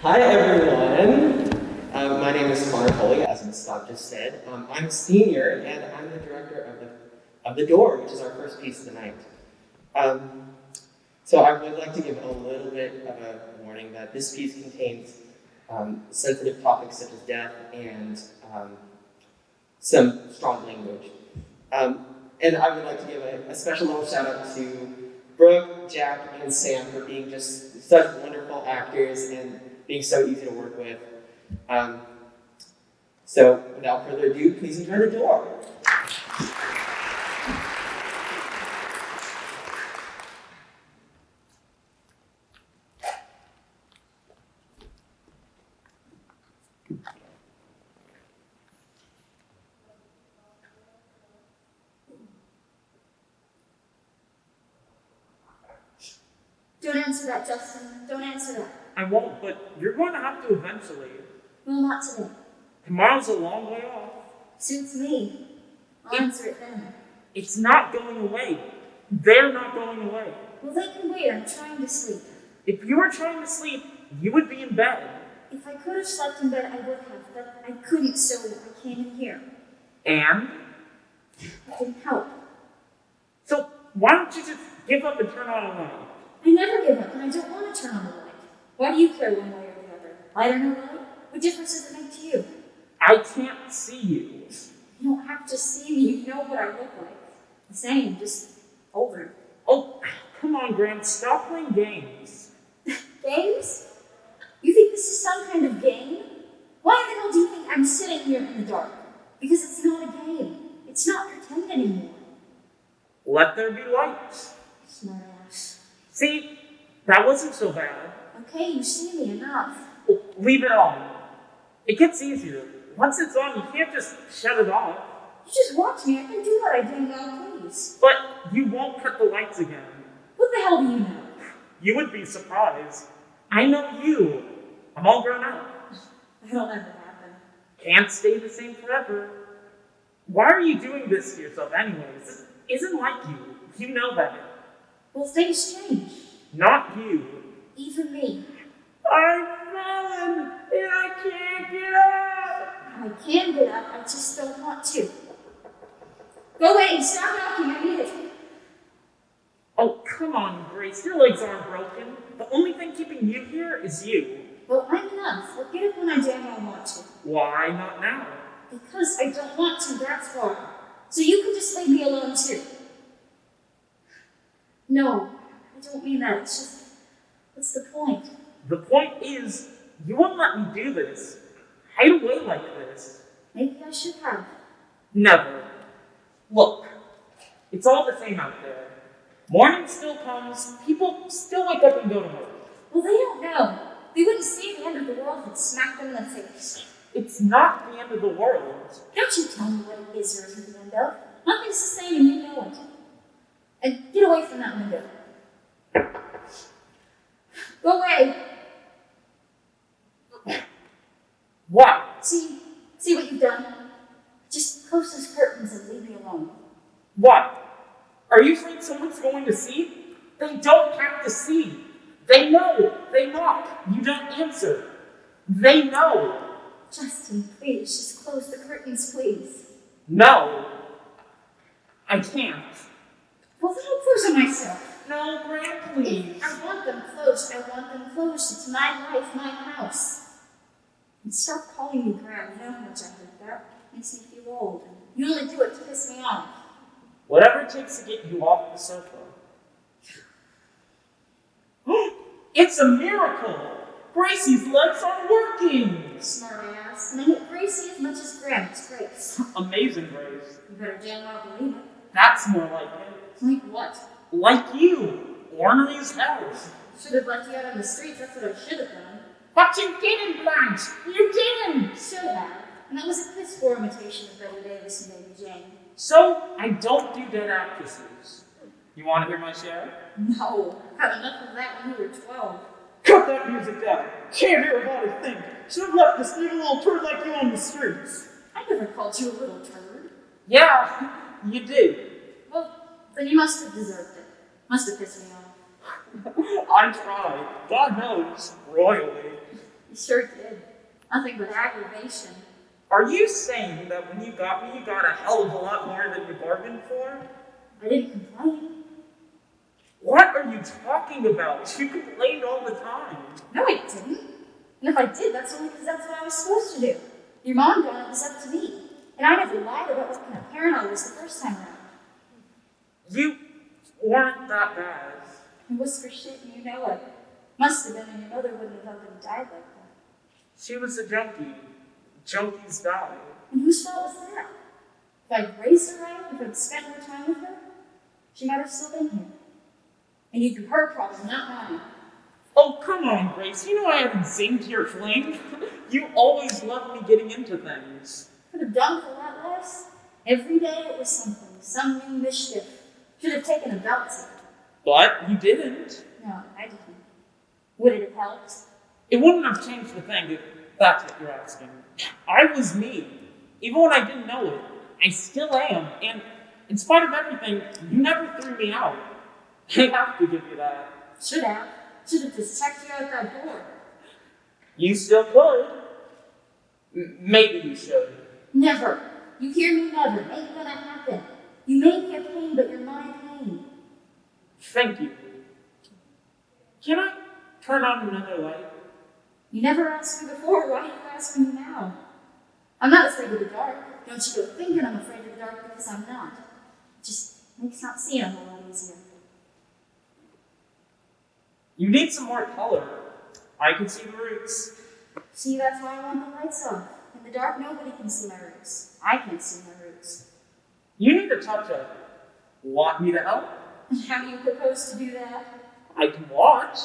Hi everyone. My name is Connor Foley, as Ms. Scott just said. I'm a senior and I'm the director of the Door, which is our first piece of the night. So I would like to give a little bit of a warning that this piece contains sensitive topics such as death and some strong language. And I would like to give a special little shout out to Brooke, Jack, and Sam for being just such wonderful actors and being so easy to work with. So without further ado, please enjoy The Door. Don't answer that, Justin. Don't answer that. I won't, but you're going to have to eventually. No, not today. Tomorrow's a long way off. Suits me. I'll answer it then. It's not going away. They're not going away. Well, they can wait. I'm trying to sleep. If you were trying to sleep, you would be in bed. If I could have slept in bed, I would have, but I couldn't, so I came in here. And? It didn't help. So why don't you just give up and turn on a light? I never give up, and I don't want to turn on the light. Why do you care one way or the other? Light or no light? What difference does it make to you? I can't see you. You don't have to see me. You know what I look like. The same, just older. Oh, come on, Graham. Stop playing games. Games? You think this is some kind of game? Why the hell do you think I'm sitting here in the dark? Because it's not a game. It's not pretend anymore. Let there be light. Smart ass. See, that wasn't so bad. Okay, you see me enough. Well, leave it on. It gets easier. Once it's on, you can't just shut it off. You just watch me. I can do what I do now, please. But you won't cut the lights again. What the hell do you know? You would be surprised. I know you. I'm all grown up. That'll never happen. Can't stay the same forever. Why are you doing this to yourself anyways? This isn't like you. You know that. Well, things change. Not you. Even me. I'm fallen and I can't get up. I can get up, I just don't want to. Go away, stop knocking, I need it. Oh, come on, Grace. Your legs aren't broken. The only thing keeping you here is you. Well, I'm enough. I'll get up when I damn well want to. Why not now? Because I don't want to, that's why. So you can just leave me alone too. No, I don't mean that. It's just, what's the point? The point is, you won't let me do this. Hide away like this. Maybe I should have. Never. Look, it's all the same out there. Morning still comes, people still wake up and go to work. Well, they don't know. They wouldn't see the end of the world if it smacked them in the face. It's not the end of the world. Don't you tell me what it is or isn't the end of. Nothing's the same and you know it. And get away from that window. Go away. What? See what you've done? Just close those curtains and leave me alone. What? Are you afraid someone's going to see? They don't have to see. They know. They knock. You don't answer. They know. Justin, please, just close the curtains, please. No. I can't. Well, then I'll close them myself. No, Graham, please. If I want them closed, I want them closed. It's my life, my house. And stop calling me Graham. You know how much I hate that. Makes me feel old. And you only do it to piss me off. Whatever it takes to get you off the sofa. It's a miracle! Gracie's legs are working! Smart ass. And I hate Gracie as much as Graham. It's Grace. Amazing, Grace. You better damn well believe it. That's more like it. Like what? Like you. Ornery as hell. Should have left you out on the streets. That's what I should have done. But you didn't, Blanche! You didn't! Should have. And that was a piss poor imitation of Betty Davis and Baby Jane. So, I don't do dead actresses. You want to hear my share? No. Had enough of that when you were 12. Cut that music down! Can't hear a body think! Should have left this little turd like you on the streets! I never called you a little turd. Yeah, you did. Well, then you must have deserved it. Must have pissed me off. I tried. God knows. Royally. You sure did. Nothing but aggravation. Are you saying that when you got me, you got a hell of a lot more than you bargained for? I didn't complain. What are you talking about? You complained all the time. No, I didn't. And if I did, that's only because that's what I was supposed to do. Your mom got it was up to me. And I never lied about what kind of parent I was the first time around. You weren't that bad. It was for shit, and you know it. Must have been, and your mother wouldn't have let them die like that. She was a junkie. Junkies die. And whose fault was that? If I'd raised her right, if I'd spent more time with her, she might have still been here. And you'd be her problem, not mine. Oh, come on, Grace. You know I haven't seen to your fling. You always loved me getting into things. Could have done for a lot less. Every day it was something, some new mischief. Should have taken a belt to it. But you didn't. No, I didn't. Would it have helped? It wouldn't have changed the thing if that's what you're asking. I was me. Even when I didn't know it, I still am. And in spite of everything, you never threw me out. I have to give you that. Should have. Should have just checked you out that door. You still could. Maybe you should. Never. You hear me? Never. Ain't gonna happen. You may be a pain, but you're my pain. Thank you. Can I turn on another light? You never asked me before. Why are you asking me now? I'm not afraid of the dark. Don't you go thinking I'm afraid of the dark because I'm not. It just makes not seeing a whole lot easier. You need some more color. I can see the roots. See, that's why I want the lights off. In the dark, nobody can see my roots. I can't see my roots. You need to touch up. Want me to help? How do you propose to do that? I can watch.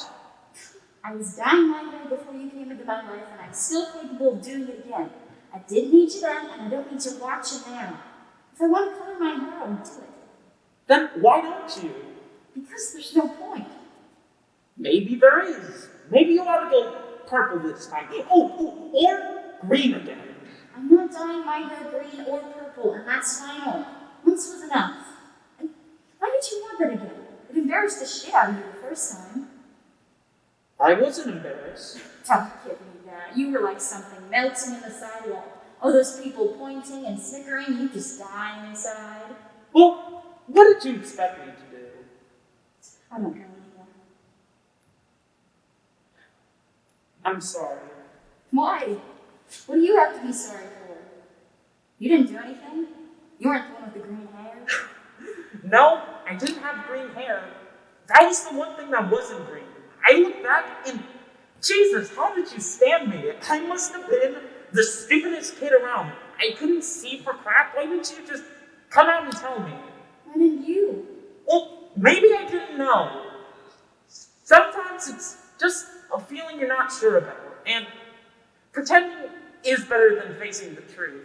I was dying my way before you came into my life, and I'm still capable of doing it again. I didn't need you then, and I don't need to watch you now. If I want to color my hair, I'll do it. Then why don't you? Because there's no point. Maybe there is. Maybe you ought to go purple this time. Oh, or green again. I'm not dyeing my hair green or purple, and that's final. Once was enough. And why did you want that again? It embarrassed the shit out of you the first time. I wasn't embarrassed. Don't give me that. You were like something melting in the sidewalk. Oh, those people pointing and snickering, you just dying inside. Well, what did you expect me to do? I don't know anymore. I'm sorry. Why? What do you have to be sorry for? You didn't do anything? You weren't the one with the green hair? No, I didn't have green hair. That was the one thing that wasn't green. I look back and, Jesus, how did you stand me? I must have been the stupidest kid around. I couldn't see for crap. Why didn't you just come out and tell me? Why didn't you? Well, maybe I didn't know. Sometimes it's just a feeling you're not sure about. And pretending is better than facing the truth.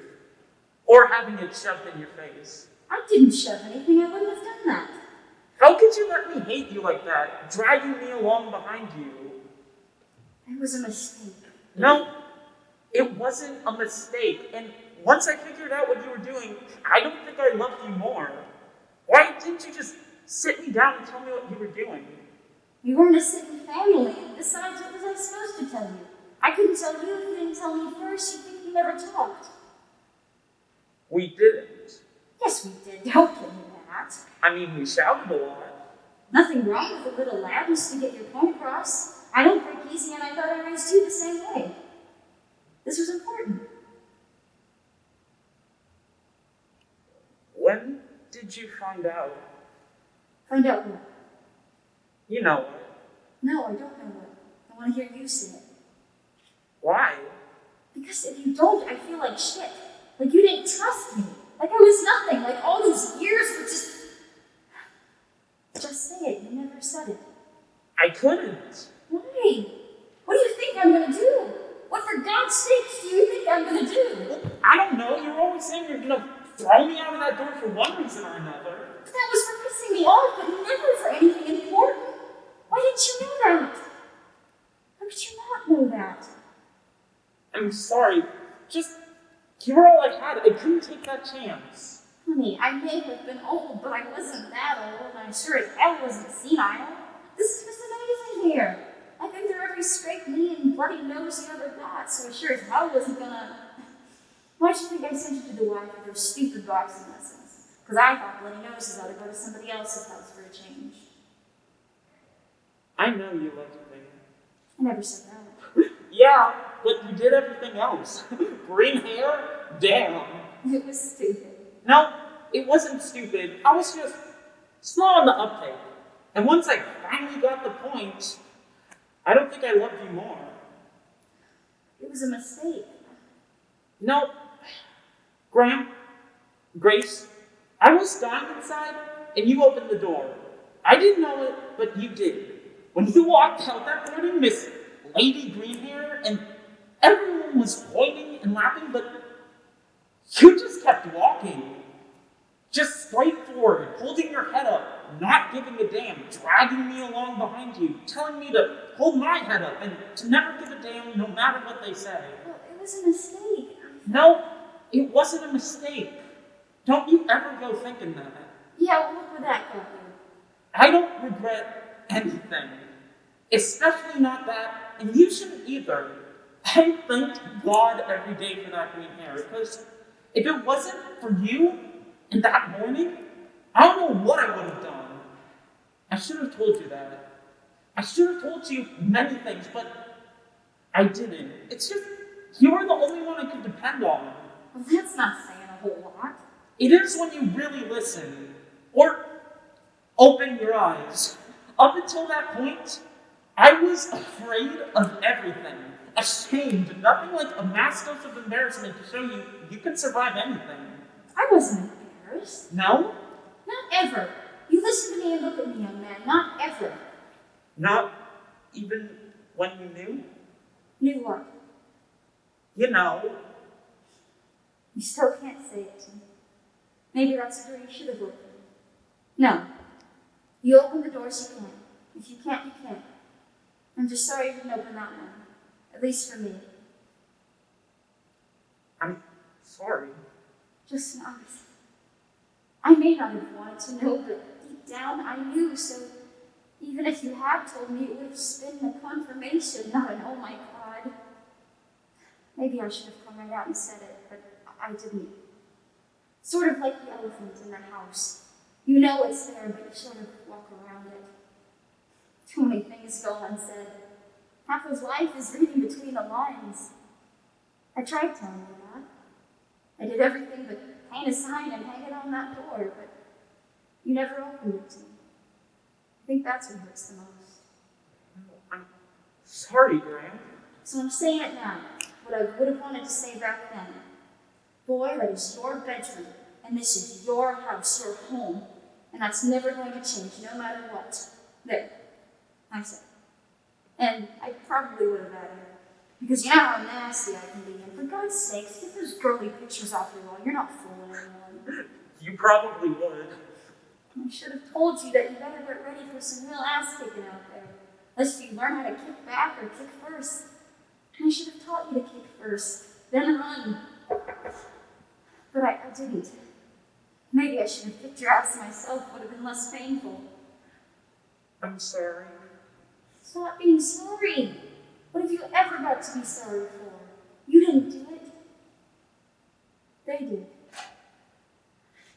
Or having it shoved in your face. I didn't shove anything. I wouldn't have done that. How could you let me hate you like that, dragging me along behind you? It was a mistake. No, it wasn't a mistake. And once I figured out what you were doing, I don't think I loved you more. Why didn't you just sit me down and tell me what you were doing? We weren't a sitting family. Besides, what was I supposed to tell you? I couldn't tell you if you didn't tell me first. You'd think we never talked. We didn't. Yes, we did. Don't give me that. I mean, we shouted a lot. Nothing wrong with a little loudness to get your point across. I don't break easy, and I thought I raised you the same way. This was important. When did you find out? Find out what? You know what? No, I don't know what. I want to hear you say it. Why? Because if you don't, I feel like shit. Like you didn't trust me. Like I was nothing. Like all those years were just... Just say it. You never said it. I couldn't. Why? What do you think I'm going to do? What, for God's sakes, do you think I'm going to do? I don't know. You're always saying you're going to throw me out of that door for one reason or another. But that was for pissing me off, but never for anything important. Why didn't you know that? How could you not know that? I'm sorry. Just, you were all I had. I couldn't take that chance. Honey, I may have been old, but I wasn't that old, and I sure as hell wasn't senile. This is what's amazing here. I've been through every every scraped knee and bloody nose you ever got, so I sure as hell wasn't gonna... Why'd you think I sent you to the Y for those stupid boxing lessons? Because I thought bloody noses ought to go to somebody else's house for a change. I know you loved me. I never said that. Yeah, but you did everything else. Green hair? Damn. It was stupid. No, it wasn't stupid. I was just slow on the uptake. And once I finally got the point, I don't think I loved you more. It was a mistake. No, Graham, Grace, I was dying inside, and you opened the door. I didn't know it, but you did. When you walked out that morning, Miss Lady Greenhair, and everyone was pointing and laughing, but you just kept walking. Just straight forward, holding your head up, not giving a damn, dragging me along behind you, telling me to hold my head up and to never give a damn no matter what they say. Well, it was a mistake. No, it wasn't a mistake. Don't you ever go thinking that. Yeah, well, look where that got you. I don't regret anything. Especially not that, and you shouldn't either. I thank God every day for that green hair, because if it wasn't for you and that morning, I don't know what I would have done. I should have told you that. I should have told you many things, but I didn't. It's just, you were the only one I could depend on. Well, that's not saying a whole lot. It is when you really listen, or open your eyes. Up until that point, I was afraid of everything. Ashamed, nothing like a mass dose of embarrassment to show you can survive anything. I wasn't embarrassed. No? Not ever. You listen to me and look at me, young man. Not ever. Not even when you knew? Knew what? You know. You still can't say it to me. Maybe that's the door you should have opened. No. You open the doors you can. If you can't, you can't. I'm just sorry you didn't open that one. At least for me. I'm sorry. Just not. I may not have wanted to know, but deep down I knew, so even if you had told me, it would have just been a confirmation, not an oh my God. Maybe I should have come right out and said it, but I didn't. Sort of like the elephant in the house. You know it's there, but you sort of walk around it. Too many things go unsaid. Half his life is reading between the lines. I tried telling you that. I did everything but paint a sign and hang it on that door, but you never opened it to me. I think that's what hurts the most. I'm sorry, Graham. So I'm saying it now, what I would have wanted to say back then. Boy, that is your bedroom, and this is your house, your home, and that's never going to change, no matter what. There, I said. And I probably would have added, because you know how nasty I can be, and for God's sakes, get those girly pictures off your wall. You're not fooling anyone. You probably would. I should have told you that you better get ready for some real ass kicking out there, lest you learn how to kick back or kick first. And I should have taught you to kick first, then run. But I didn't. Maybe I should have kicked your ass myself, would have been less painful. I'm sorry. Stop being sorry. What have you ever got to be sorry for? You didn't do it. They did.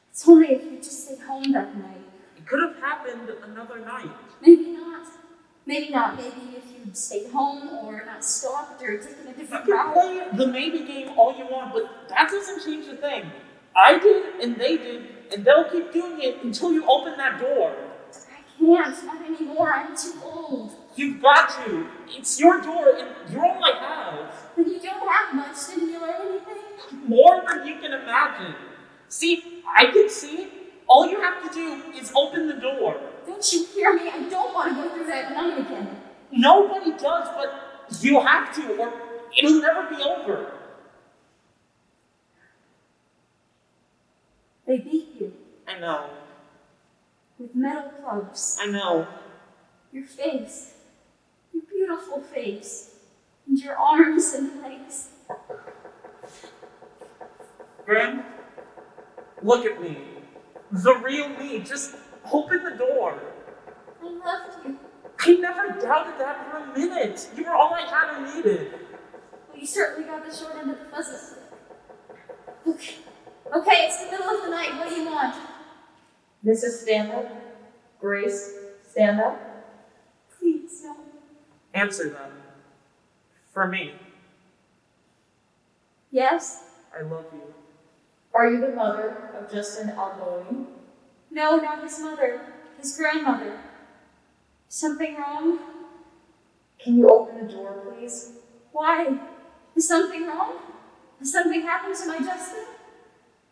It's only if you just stayed home that night. It could have happened another night. Maybe not. Maybe not. Maybe if you'd stayed home or not stopped or taken a You different can route. play the maybe game all you want, but that doesn't change the thing. I did, and they did, and they'll keep doing it until you open that door. I can't. Not anymore. I'm too old. You've got to. It's your door, and you're all I have. But you don't have much. Didn't you learn anything? More than you can imagine. See, I can see. All you have to do is open the door. Don't you hear me? I don't want to go through that night again. Nobody does, but you have to, or it'll never be over. They beat you I know. with metal clubs. I know. Your face. Your beautiful face. And your arms and legs. Graham, look at me. The real me. Just open the door. I loved you. I never doubted that for a minute. You were all I had or needed. Well, you certainly got the short end of the fuzzy stick. Okay, it's the middle of the night. What do you want? Mrs. Stand Up. Grace, stand up. Please, no. Answer them. For me. Yes? I love you. Are you the mother of Justin Alboin? No, not his mother. His grandmother. Something wrong? Can you open the door, please? Why? Is something wrong? Has something happened to my Justin?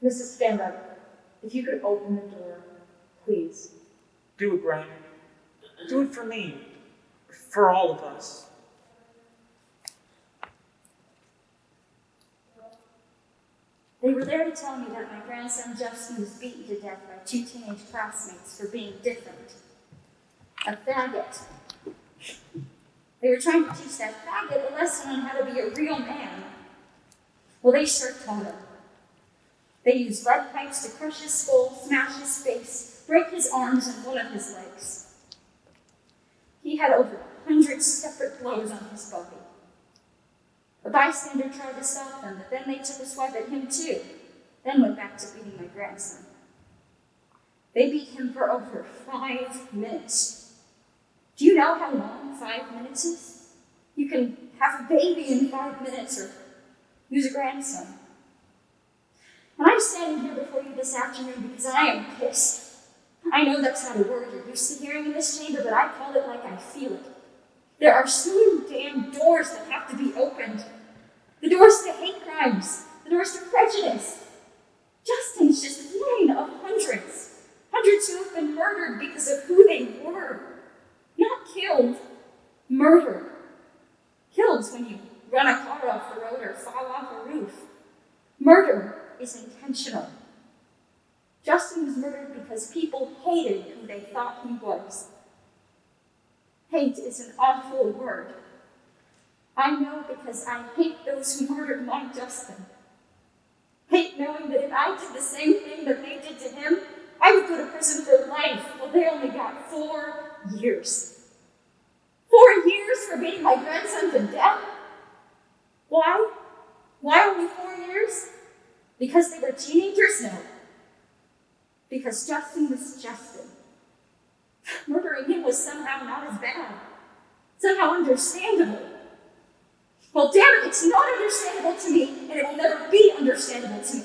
Mrs. Stand Up, if you could open the door, please. Do it, Graham. Do it for me. For all of us. They were there to tell me that my grandson Justin was beaten to death by 2 teenage classmates for being different. A faggot. They were trying to teach that faggot a lesson on how to be a real man. Well, they sure taught him. They used lead pipes to crush his skull, smash his face, break his arms and one of his legs. He had over 100 separate blows on his body. A bystander tried to stop them, but then they took a swipe at him too, then went back to beating my grandson. They beat him for over 5 minutes. Do you know how long 5 minutes is? You can have a baby in 5 minutes or lose a grandson. And I'm standing here before you this afternoon because I am pissed. I know that's not a word you're used to hearing in this chamber, but I call it like I feel it. There are so many damn doors that have to be opened. The doors to hate crimes, the doors to prejudice. Justin's just one of hundreds. Hundreds who have been murdered because of who they were. Not killed, murdered. Killed's when you run a car off the road or fall off a roof. Murder is intentional. Justin was murdered because people hated who they thought he was. Hate is an awful word. I know because I hate those who murdered my Justin. Hate knowing that if I did the same thing that they did to him, I would go to prison for life. Well, they only got 4 years. 4 years for beating my grandson to death? Why? Why only 4 years? Because they were teenagers? No. Because Justin was Justin. Murdering him was somehow not as bad. Somehow understandable. Well, damn it, it's not understandable to me, and it will never be understandable to me.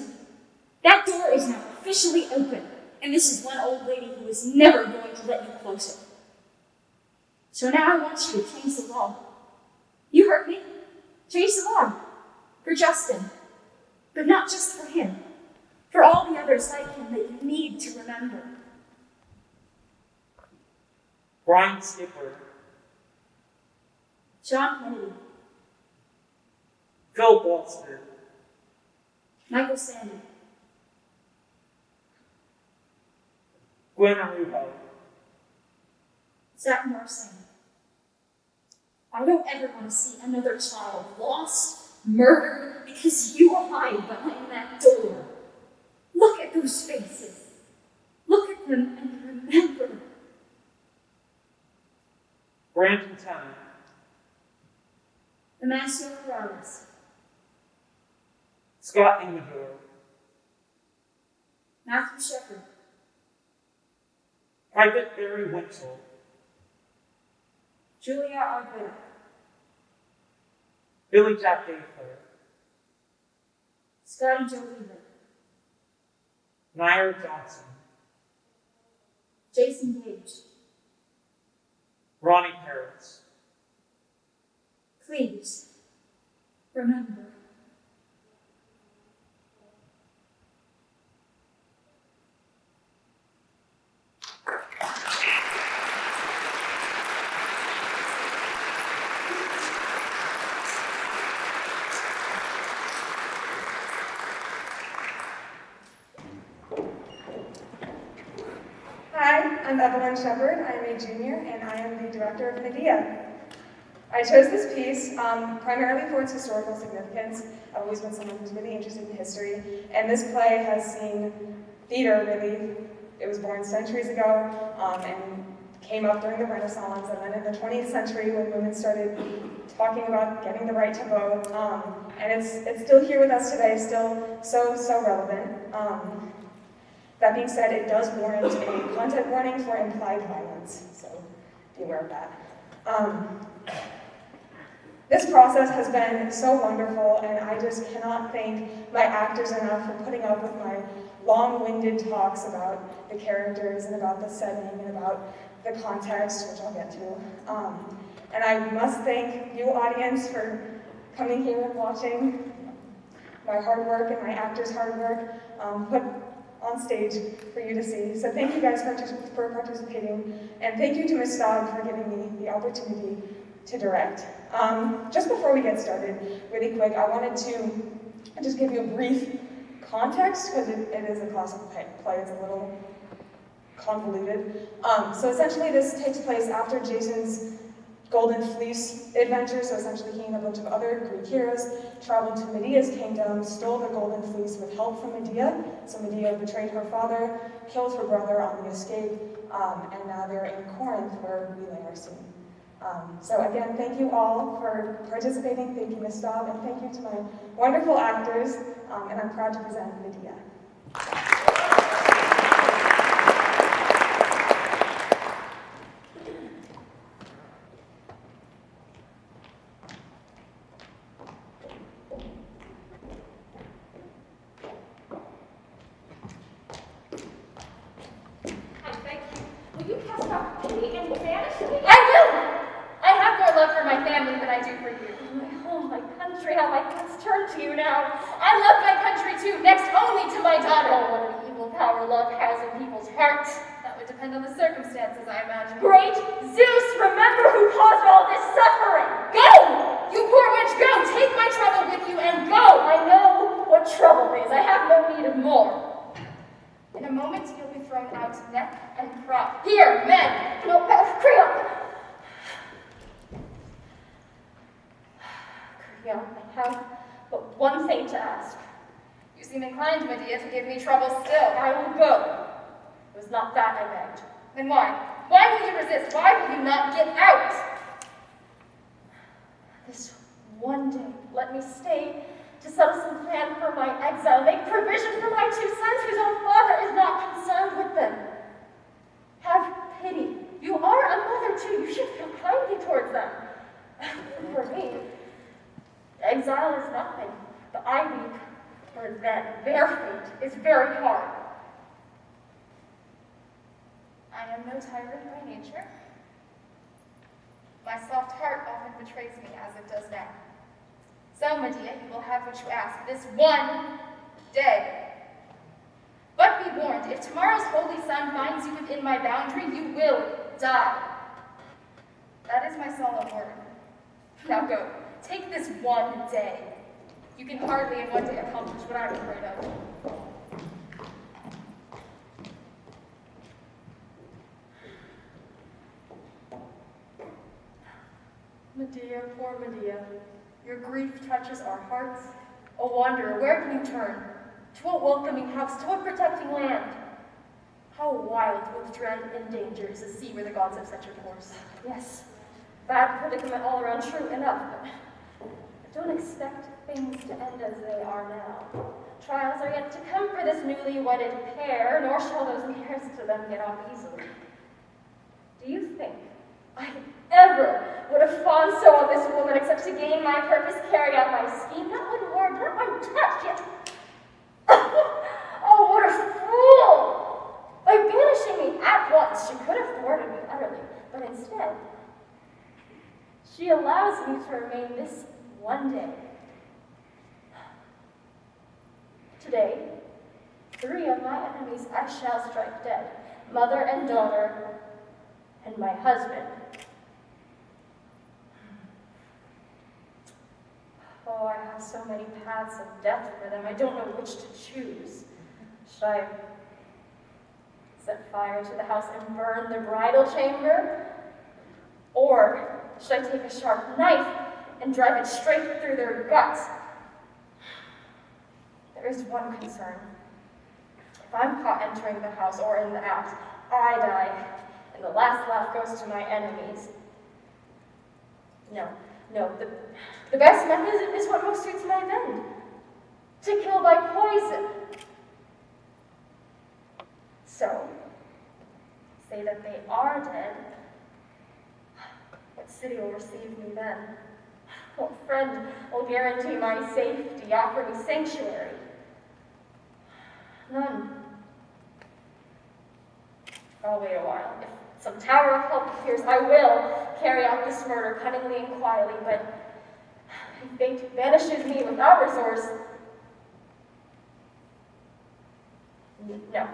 That door is now officially open, and this is one old lady who is never going to let you close it. So now I want you to change the law. You heard me. Change the law. For Justin. But not just for him. For all the others like him that you need to remember. Brian Skipper. John Kennedy. Phil Bolster. Michael Sandy. Gwen Arujo. Zach Morrison. I don't ever want to see another child lost, murdered, because you hide behind that door. Look at those faces. Look at them and remember. Brandon Tennant. Ignacio Morales. Scott Amador. Matthew Shepard. Private Barry Winchell. Julia Argueta. Billy Jack Daycare. Scotty Joe Weaver. Nair Johnson. Jason Gage. Ronnie Paris. Please, remember. Hi, I'm Evelyn Shepard. I am a junior, and I am the director of Medea. I chose this piece primarily for its historical significance. I've always been someone who's really interested in history, and this play has seen theater really. It was born centuries ago and came up during the Renaissance, and then in the 20th century when women started talking about getting the right to vote. And it's still here with us today, still so relevant. That being said, it does warrant a content warning for implied violence, so be aware of that. This process has been so wonderful, and I just cannot thank my actors enough for putting up with my long-winded talks about the characters and about the setting and about the context, which I'll get to. And I must thank you, audience, for coming here and watching my hard work and my actors' hard work put on stage for you to see. So thank you guys for participating, and thank you to Ms. Staub for giving me the opportunity to direct. Just before we get started, really quick, I wanted to just give you a brief context, because it is a classical play. It's a little convoluted. So essentially this takes place after Jason's Golden Fleece adventure, so essentially he and a bunch of other Greek heroes traveled to Medea's kingdom, stole the Golden Fleece with help from Medea. So Medea betrayed her father, killed her brother on the escape, and now they're in Corinth where we lay our scene. So again, thank you all for participating. Thank you, Ms. Staub, and thank you to my wonderful actors, and I'm proud to present Medea. On the circumstances, I imagine. Great Zeus, remember who caused all this suffering! Go! You poor witch, go! Take my trouble with you and go! I know what trouble is. I have no need of more. In a moment, you'll be thrown out neck and crop. Here, men! No, Creon! Creon, I have but one thing to ask. You seem inclined, Medea, to give me trouble still. I will go. It was not that I begged. Then why? Why will you resist? Why will you not get out? This one day, let me stay to settle some plan for my exile, make provision for my 2 sons whose own father is not concerned with them. Have pity. You are a mother too. You should feel kindly towards them. For me, exile is nothing, but I weep for them. Their fate is very hard. I am no tyrant by nature. My soft heart often betrays me as it does now. So, Medea, you will have what you ask this one day. But be warned, if tomorrow's holy sun finds you within my boundary, you will die. That is my solemn word. Now go, take this one day. You can hardly in one day accomplish what I'm afraid of. Medea, poor Medea, your grief touches our hearts. A wanderer, where can you turn? To a welcoming house, to a protecting land. How wild with dread and danger is the sea where the gods have set your course. Yes, bad predicament all around, true enough, but don't expect things to end as they are now. Trials are yet to come for this newly wedded pair, nor shall those nearest to them get off easily. Do you think I ever would have fawned so on this woman except to gain my purpose, carry out my scheme? Not one word, not one touch, yet. Oh, what a fool! By banishing me at once, she could have thwarted me utterly, but instead, she allows me to remain this one day. Today, 3 of my enemies I shall strike dead, mother and daughter, and my husband. Oh, I have so many paths of death for them, I don't know which to choose. Should I set fire to the house and burn the bridal chamber? Or should I take a sharp knife and drive it straight through their guts? There is one concern. If I'm caught entering the house or in the act, I die, and the last laugh goes to my enemies. No, the best method is what most suits my bend. To kill by poison. So, say that they are dead. What city will receive me then? What friend will guarantee my safety, offer me sanctuary? None. I'll wait a while. If some tower of help appears, I will carry out this murder cunningly and quietly, but if fate banishes me without resource,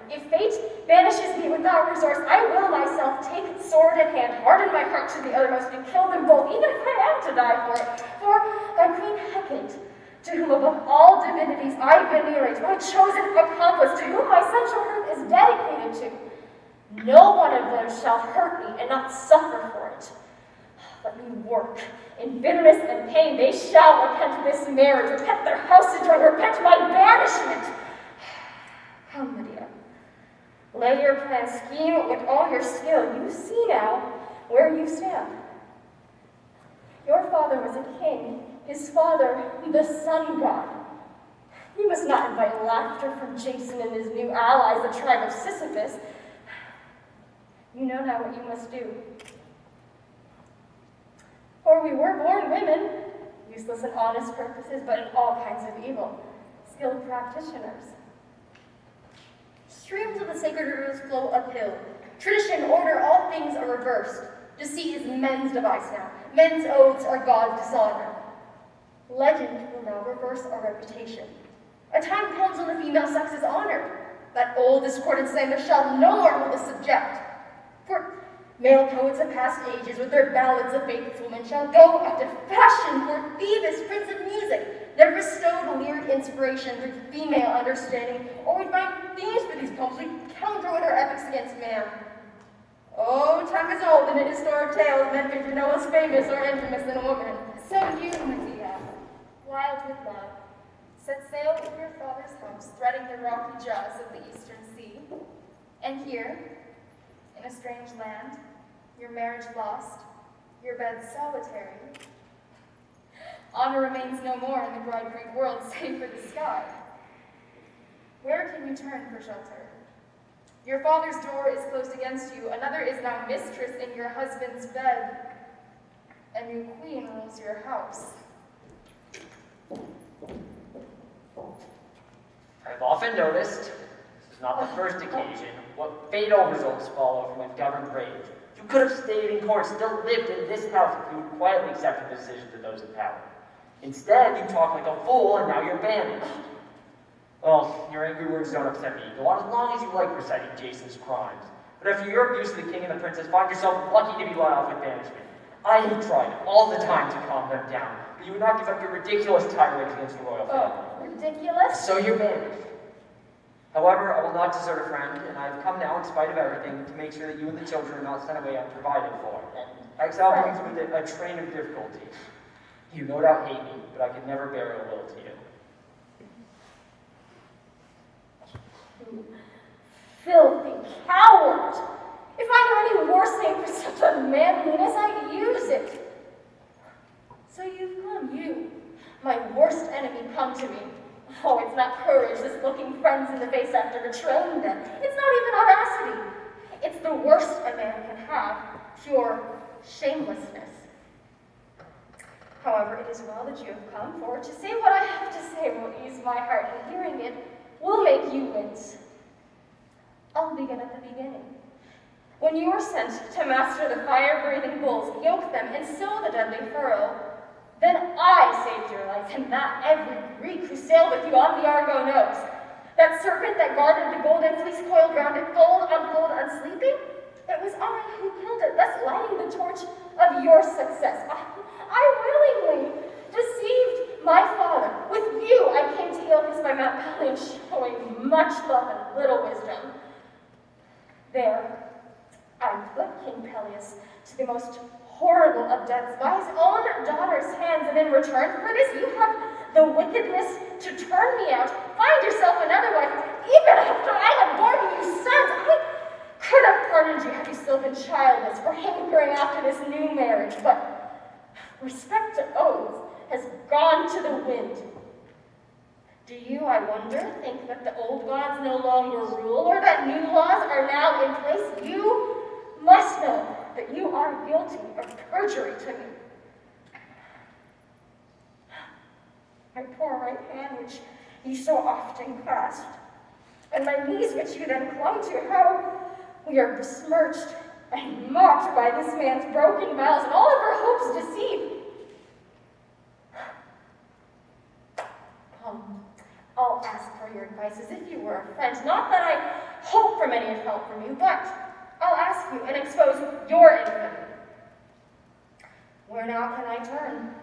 if fate banishes me without resource, I will myself take sword in hand, harden my heart to the uttermost, and kill them both, even if I am to die for it. For by Queen Hecate, to whom above all divinities I venerate, my chosen accomplice, to whom my central earth is dedicated to, no one of them shall hurt me and not suffer for it. Let me work. In bitterness and pain they shall repent this marriage, repent their house sojourn, repent my banishment. Come, Medea. Lay your plan, scheme with all your skill. You see now where you stand. Your father was a king, his father the sun god. You must not invite laughter from Jason and his new allies, the tribe of Sisyphus. You know now what you must do. For we were born women, useless in honest purposes, but in all kinds of evil, skilled practitioners. Streams of the sacred rivers flow uphill. Tradition, order, all things are reversed. Deceit is men's device now. Men's oaths are God's dishonor. Legend will now reverse our reputation. A time comes when the female sex is honored. That old discordant slander shall no more hold us subject. For male poets of past ages with their ballads of faithless women shall go out of fashion, for Phoebus, prince of music, never bestowed lyric inspiration through female understanding, or we find themes for these poems we counter with our epics against man. Oh, time is old, and in historic tales men figure no less famous or infamous than a woman. So you, Medea, wild with love, set sail from your father's house, threading the rocky jaws of the eastern sea. And here, in a strange land, your marriage lost, your bed solitary, honor remains no more in the bride-free world save for the sky. Where can you turn for shelter? Your father's door is closed against you, another is now mistress in your husband's bed, a new queen rules your house. I've often noticed, this is not the first occasion, what fatal results follow from ungoverned rage. You could have stayed in court, still lived in this house if you would quietly accept the decisions of those in power. Instead, you talk like a fool, and now you're banished. Well, your angry words don't upset me. Go on as long as you like reciting Jason's crimes. But after your abuse of the king and the princess, find yourself lucky to be let off with banishment. I have tried all the time to calm them down, but you would not give up your ridiculous tirade against the royal family. Oh, ridiculous? So you're banished. However, I will not desert a friend, and I have come now in spite of everything to make sure that you and the children are not sent away unprovided for. Exile brings with it a train of difficulty. You no doubt hate me, but I can never bear ill will to you. Filthy coward! If I knew any worse name for such unmanliness, I'd use it. So you've come, you, my worst enemy, come to me. Oh, it's not courage, this looking friends in the face after betraying them. It's not even audacity. It's the worst a man can have, pure shamelessness. However, it is well that you have come, for to say what I have to say will ease my heart, and hearing it will make you wince. I'll begin at the beginning. When you were sent to master the fire-breathing bulls, yoke them, and sow the deadly furrow, then I saved your life, and that every Greek who sailed with you on the Argo knows. That serpent that guarded the golden fleece coiled round it, fold on fold unsleeping, it was I who killed it, thus lighting the torch of your success. I willingly deceived my father. With you I came to Ilcus by Mount Pelion, showing much love and little wisdom. There, I put King Peleus to the most horrible of deaths by his own daughter's hands, and in return for this you have the wickedness to turn me out, find yourself another wife, even after I had borne you sons. I could have pardoned you had you still been childless, for hankering after this new marriage, but respect to oaths has gone to the wind. Do you, I wonder, think that the old gods no longer rule, or that new laws are now in place? You must know that you are guilty of perjury to me. My poor right hand, which you so often clasped, and my knees, which you then clung to, how we are besmirched and mocked by this man's broken vows and all of our hopes deceived. I'll ask for your advice as if you were a friend. Not that I hope for any help from you, but I'll ask you and expose your infamy. Where now can I turn?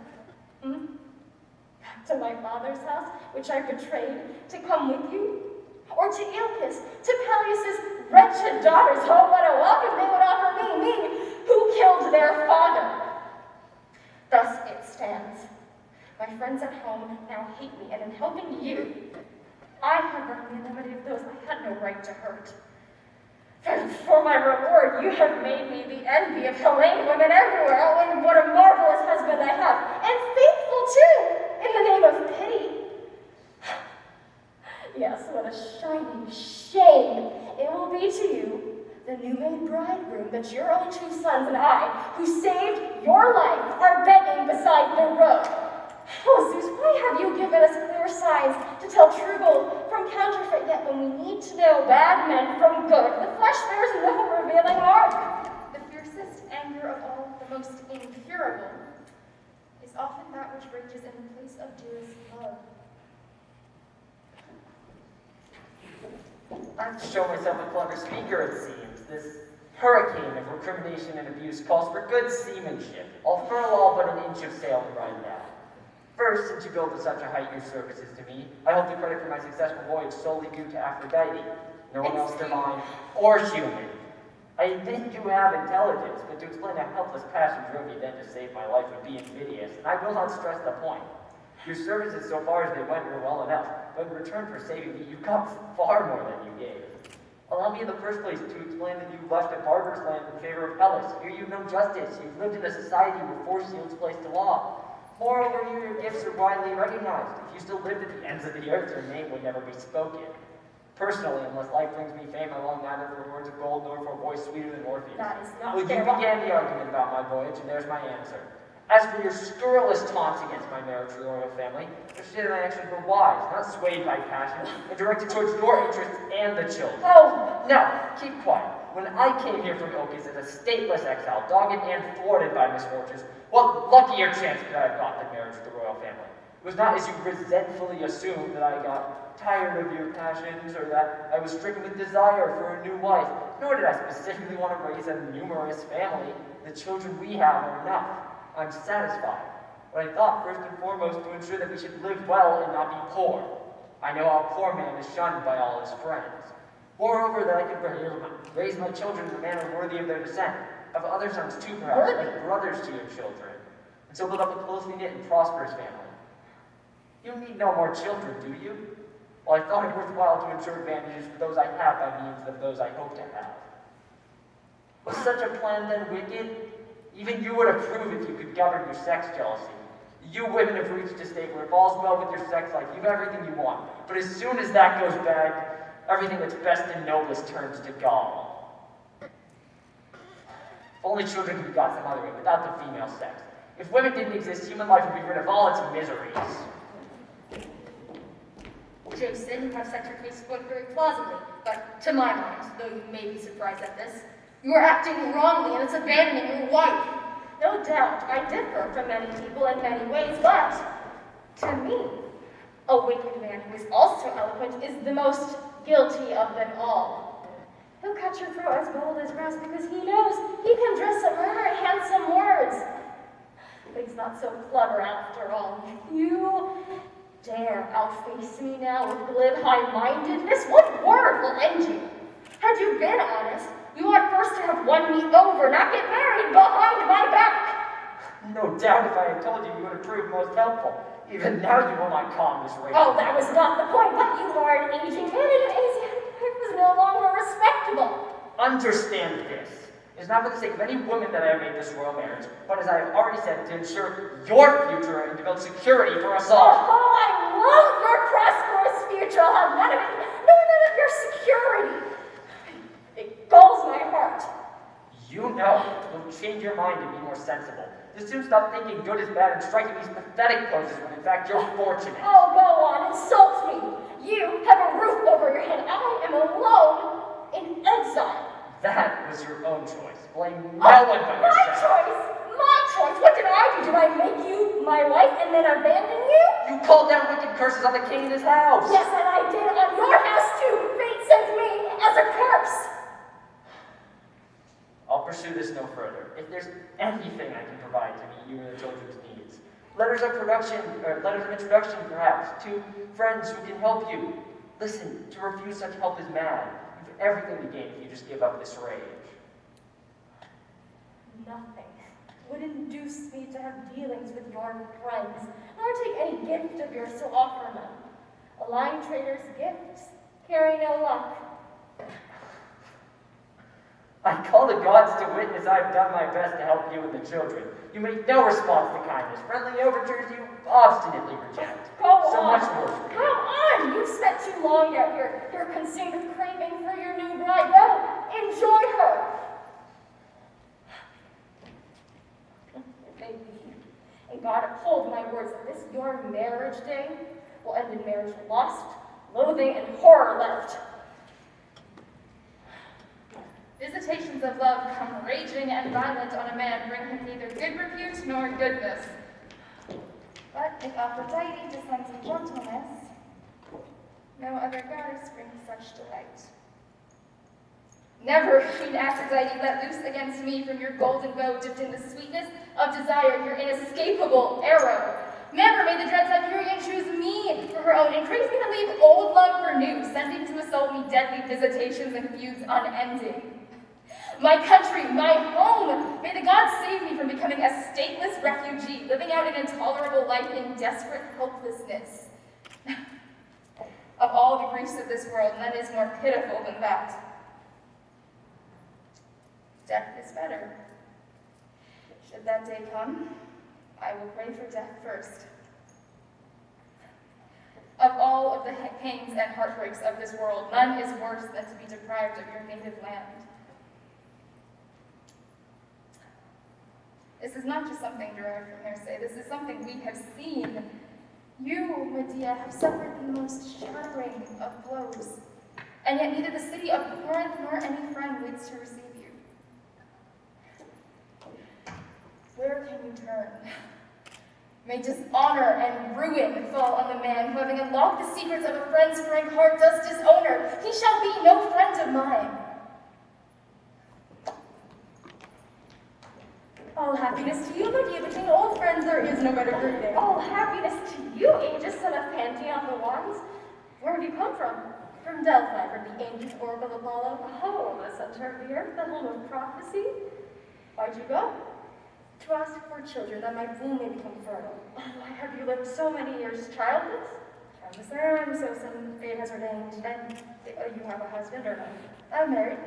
Back to my father's house, which I betrayed, to come with you? Or to Ilpis, to Peleus' wretched daughters? Oh, what a welcome they would offer me, who killed their father. Thus it stands. My friends at home now hate me, and in helping you, I have earned the enmity of those I had no right to hurt. For my reward, you have made me the envy of Hellene women everywhere. Oh, and what a marvelous husband I have, and faithful too, in the name of pity. Yes, what a shining shame it will be to you, the new-made bridegroom, that your own two sons and I, who saved your life, are begging beside the road. Oh, Zeus, why have you given us clear signs to tell true gold from counterfeit, yet when we need to know bad men from good, the flesh bears no revealing mark? The fiercest anger of all, the most incurable, is often that which rages in the place of dearest love. I've shown myself a clever speaker, it seems. This hurricane of recrimination and abuse calls for good seamanship. I'll furl all but an inch of sail to ride now. First, since you built to such a height your services to me, I hope the credit for my successful voyage solely due to Aphrodite, no one else divine or human. I admit you have intelligence, but to explain a helpless passion drove you then to save my life would be invidious, and I will not stress the point. Your services so far as they went were well enough, but in return for saving me, you got far more than you gave. Allow me in the first place to explain that you left a barbarous land in favor of Hellas. Here you've known justice. You've lived in a society where force yields place to law. Moreover, your gifts are widely recognized. If you still lived at the ends of the earth, your name would never be spoken. Personally, unless life brings me fame, I long neither for words of gold nor for a voice sweeter than Orpheus. That is not Well, you fair. began the argument about my voyage, and there's my answer. As for your scurrilous taunts against my marriage to the royal family, understand that my actions were wise, not swayed by passion, and directed towards your interests and the children. Oh! Now, keep quiet. When I came here from Ilpis as a stateless exile, dogged and thwarted by misfortunes, what luckier chance could I have got than marriage with the royal family? It was not as you resentfully assumed that I got tired of your passions or that I was stricken with desire for a new wife, nor did I specifically want to raise a numerous family. The children we have are enough. I'm satisfied. But I thought first and foremost to ensure that we should live well and not be poor. I know how a poor man is shunned by all his friends. Moreover, that I could raise my children in a manner worthy of their descent, of other sons too perhaps, like brothers to your children, and so build up a closely knit and prosperous family. You need no more children, do you? Well, I thought it worthwhile to ensure advantages for those I have by means of those I hope to have. Was such a plan then wicked? Even you would approve if you could govern your sex jealousy. You women have reached a state where it falls well with your sex life. You have everything you want. But as soon as that goes bad, everything that's best and noblest turns to gall. If only children could be got some other way, without the female sex. If women didn't exist, human life would be rid of all its miseries. Jason, you have set your case forth very plausibly, but to my mind, though you may be surprised at this, you are acting wrongly and it's abandoning your wife. No doubt, I differ from many people in many ways, but to me, a wicked man who is also eloquent is the most guilty of them all. He'll cut your throat as bold as brass because he knows he can dress a murder in handsome words. But he's not so clever after all. You dare outface me now with glib high-mindedness? What word will end you? Had you been honest, you ought first to have won me over, not get married behind my back. No doubt if I had told you, you would have proved most helpful. Even now you will not calm this rage. Oh, that was not the point, but you are an aging man and an Asiatic wife was no longer respectable. Understand this. It is not for the sake of any woman that I have made this royal marriage, but as I have already said, to ensure your future and to build security for us all. Oh, I love your prosperous future. I'll have none of it. None of your security. It galls my heart. You know, you'll change your mind and be more sensible. Just soon stop thinking good is bad and striking these pathetic poses when in fact you're fortunate. Oh, go on, insult me. You have a roof over your head. I am alone in exile. That was your own choice. Blame no one but My yourself. choice? My choice? What did I do? Did I make you my wife and then abandon you? You called down wicked curses on the king and his house. Yes, and I did on your house too. Fate sent me as a curse. I'll pursue this no further. If there's anything I can provide to meet you and the children's needs, letters of introduction perhaps, to friends who can help you. Listen, to refuse such help is mad. You've everything to gain if you just give up this rage. Nothing would induce me to have dealings with your friends, nor take any gift of yours to offer them. A lying trader's gifts carry no luck. I call the gods to witness I have done my best to help you and the children. You make no response to kindness. Friendly overtures you obstinately reject. Go so on. much more for Go you. on. You've spent too long out here. You're consumed with craving for your new bride. Go, enjoy her. It may be, and God uphold my words that this your marriage day will end in marriage lost, loathing, and horror left. Visitations of love come raging and violent on a man, bring him neither good repute nor goodness. But if Aphrodite descends in gentleness, no other goddess brings such delight. Never, Queen Aphrodite, let loose against me from your golden bow dipped in the sweetness of desire, your inescapable arrow. Never may the dread Cyprian choose me for her own, and craves me to leave old love for new, sending to assault me deadly visitations and feuds unending. My country, my home, may the gods save me from becoming a stateless refugee, living out an intolerable life in desperate helplessness. Of all the griefs of this world, none is more pitiful than that. Death is better. Should that day come, I will pray for death first. Of all of the pangs and heartbreaks of this world, none is worse than to be deprived of your native land. This is not just something derived from hearsay. This is something we have seen. You, Medea, have suffered the most shattering of blows, and yet neither the city of Corinth nor any friend waits to receive you. Where can you turn? May dishonor and ruin fall on the man who, having unlocked the secrets of a friend's frank heart, does disown her. He shall be no friend of mine. All happiness to you, Medea. Between old friends there is no better greeting. All happiness to you, Aegis, son of Pantheon the Wise. Where have you come from? From Delphi, from the ancient oracle Apollo. Oh, the center of the earth, the home of prophecy. Why'd you go? To ask for children, that my womb may become fertile. Why have you lived so many years childless? Childless I am, so some fate has ordained. And you have a husband or no? I'm married.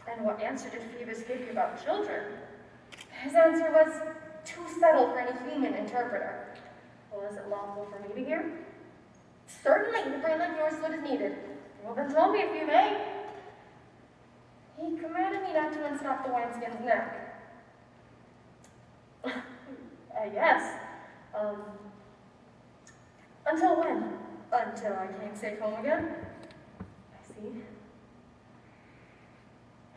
And what answer did Phoebus give you about children? His answer was too subtle for any human interpreter. Well, is it lawful for me to hear? Certainly, the brain like yours is what is needed. Well, then tell me if you may. He commanded me not to unstop the wineskin's neck. Yes. Until when? Until I came safe home again. I see.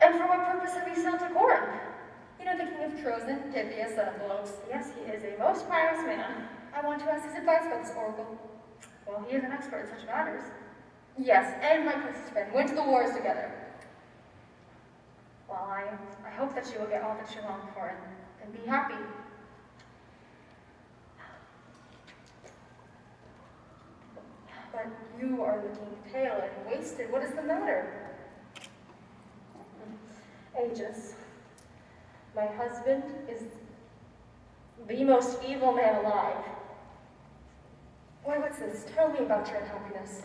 And for what purpose have you sailed to Corinth? You know the king of Trozen, Pythias, son of Pelops. Yes, he is a most pious man. I want to ask his advice about this oracle. Well, he is an expert in such matters. Yes, and my closest friend went to the wars together. Well, I hope that you will get all that you long for and be happy. But you are looking pale and wasted. What is the matter? Aegis, my husband is the most evil man alive. Why, what's this? Tell me about your unhappiness.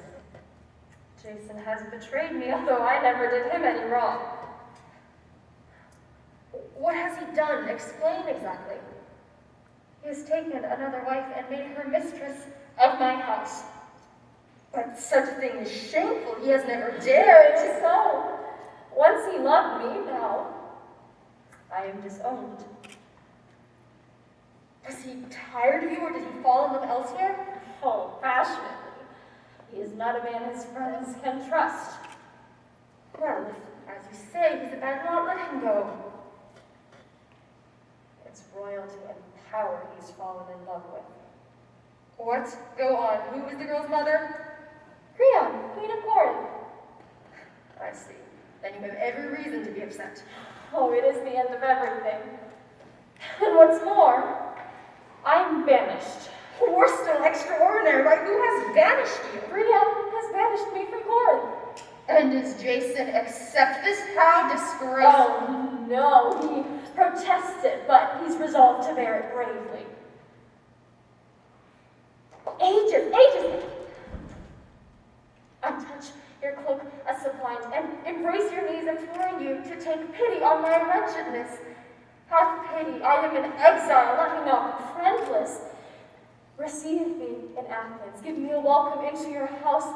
Jason has betrayed me, although I never did him any wrong. What has he done? Explain exactly. He has taken another wife and made her mistress of my house. But such a thing is shameful. He has never dared to so. Once he loved me, now I am disowned. Was he tired of you, or did he fall in love elsewhere? Oh, passionately. He is not a man his friends can trust. Well, if, as you say, he's a bad lot, let him go. It's royalty and power he's fallen in love with. What? Go on. Who is the girl's mother? Creon, Queen of Corinth. I see. Then you have every reason to be upset. Oh, it is the end of everything. And what's more, I'm banished. We're still extraordinary, right? Who has banished you? Creon has banished me from Corinth. And does Jason accept this? How disgraceful. Oh, no, he protested, but he's resolved to bear it bravely. Aegis! Untouch your cloak as suppliant, and embrace your knees, imploring you to take pity on my wretchedness. Have pity, I am in exile, let me not friendless. Receive me in Athens, give me a welcome into your house,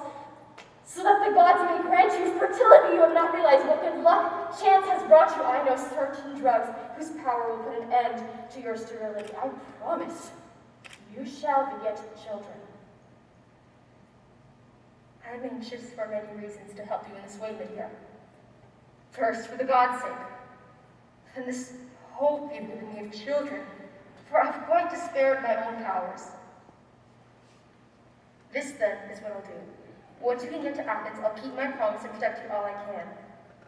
so that the gods may grant you fertility. You have not realized what good luck chance has brought you. I know certain drugs whose power will put an end to your sterility. I promise you shall beget children. I'm anxious for many reasons to help you in this way, Lydia. First, for the God's sake, and this hope you've given me of children, for I've quite despaired my own powers. This, then, is what I'll do. Once you can get to Athens, I'll keep my promise and protect you all I can.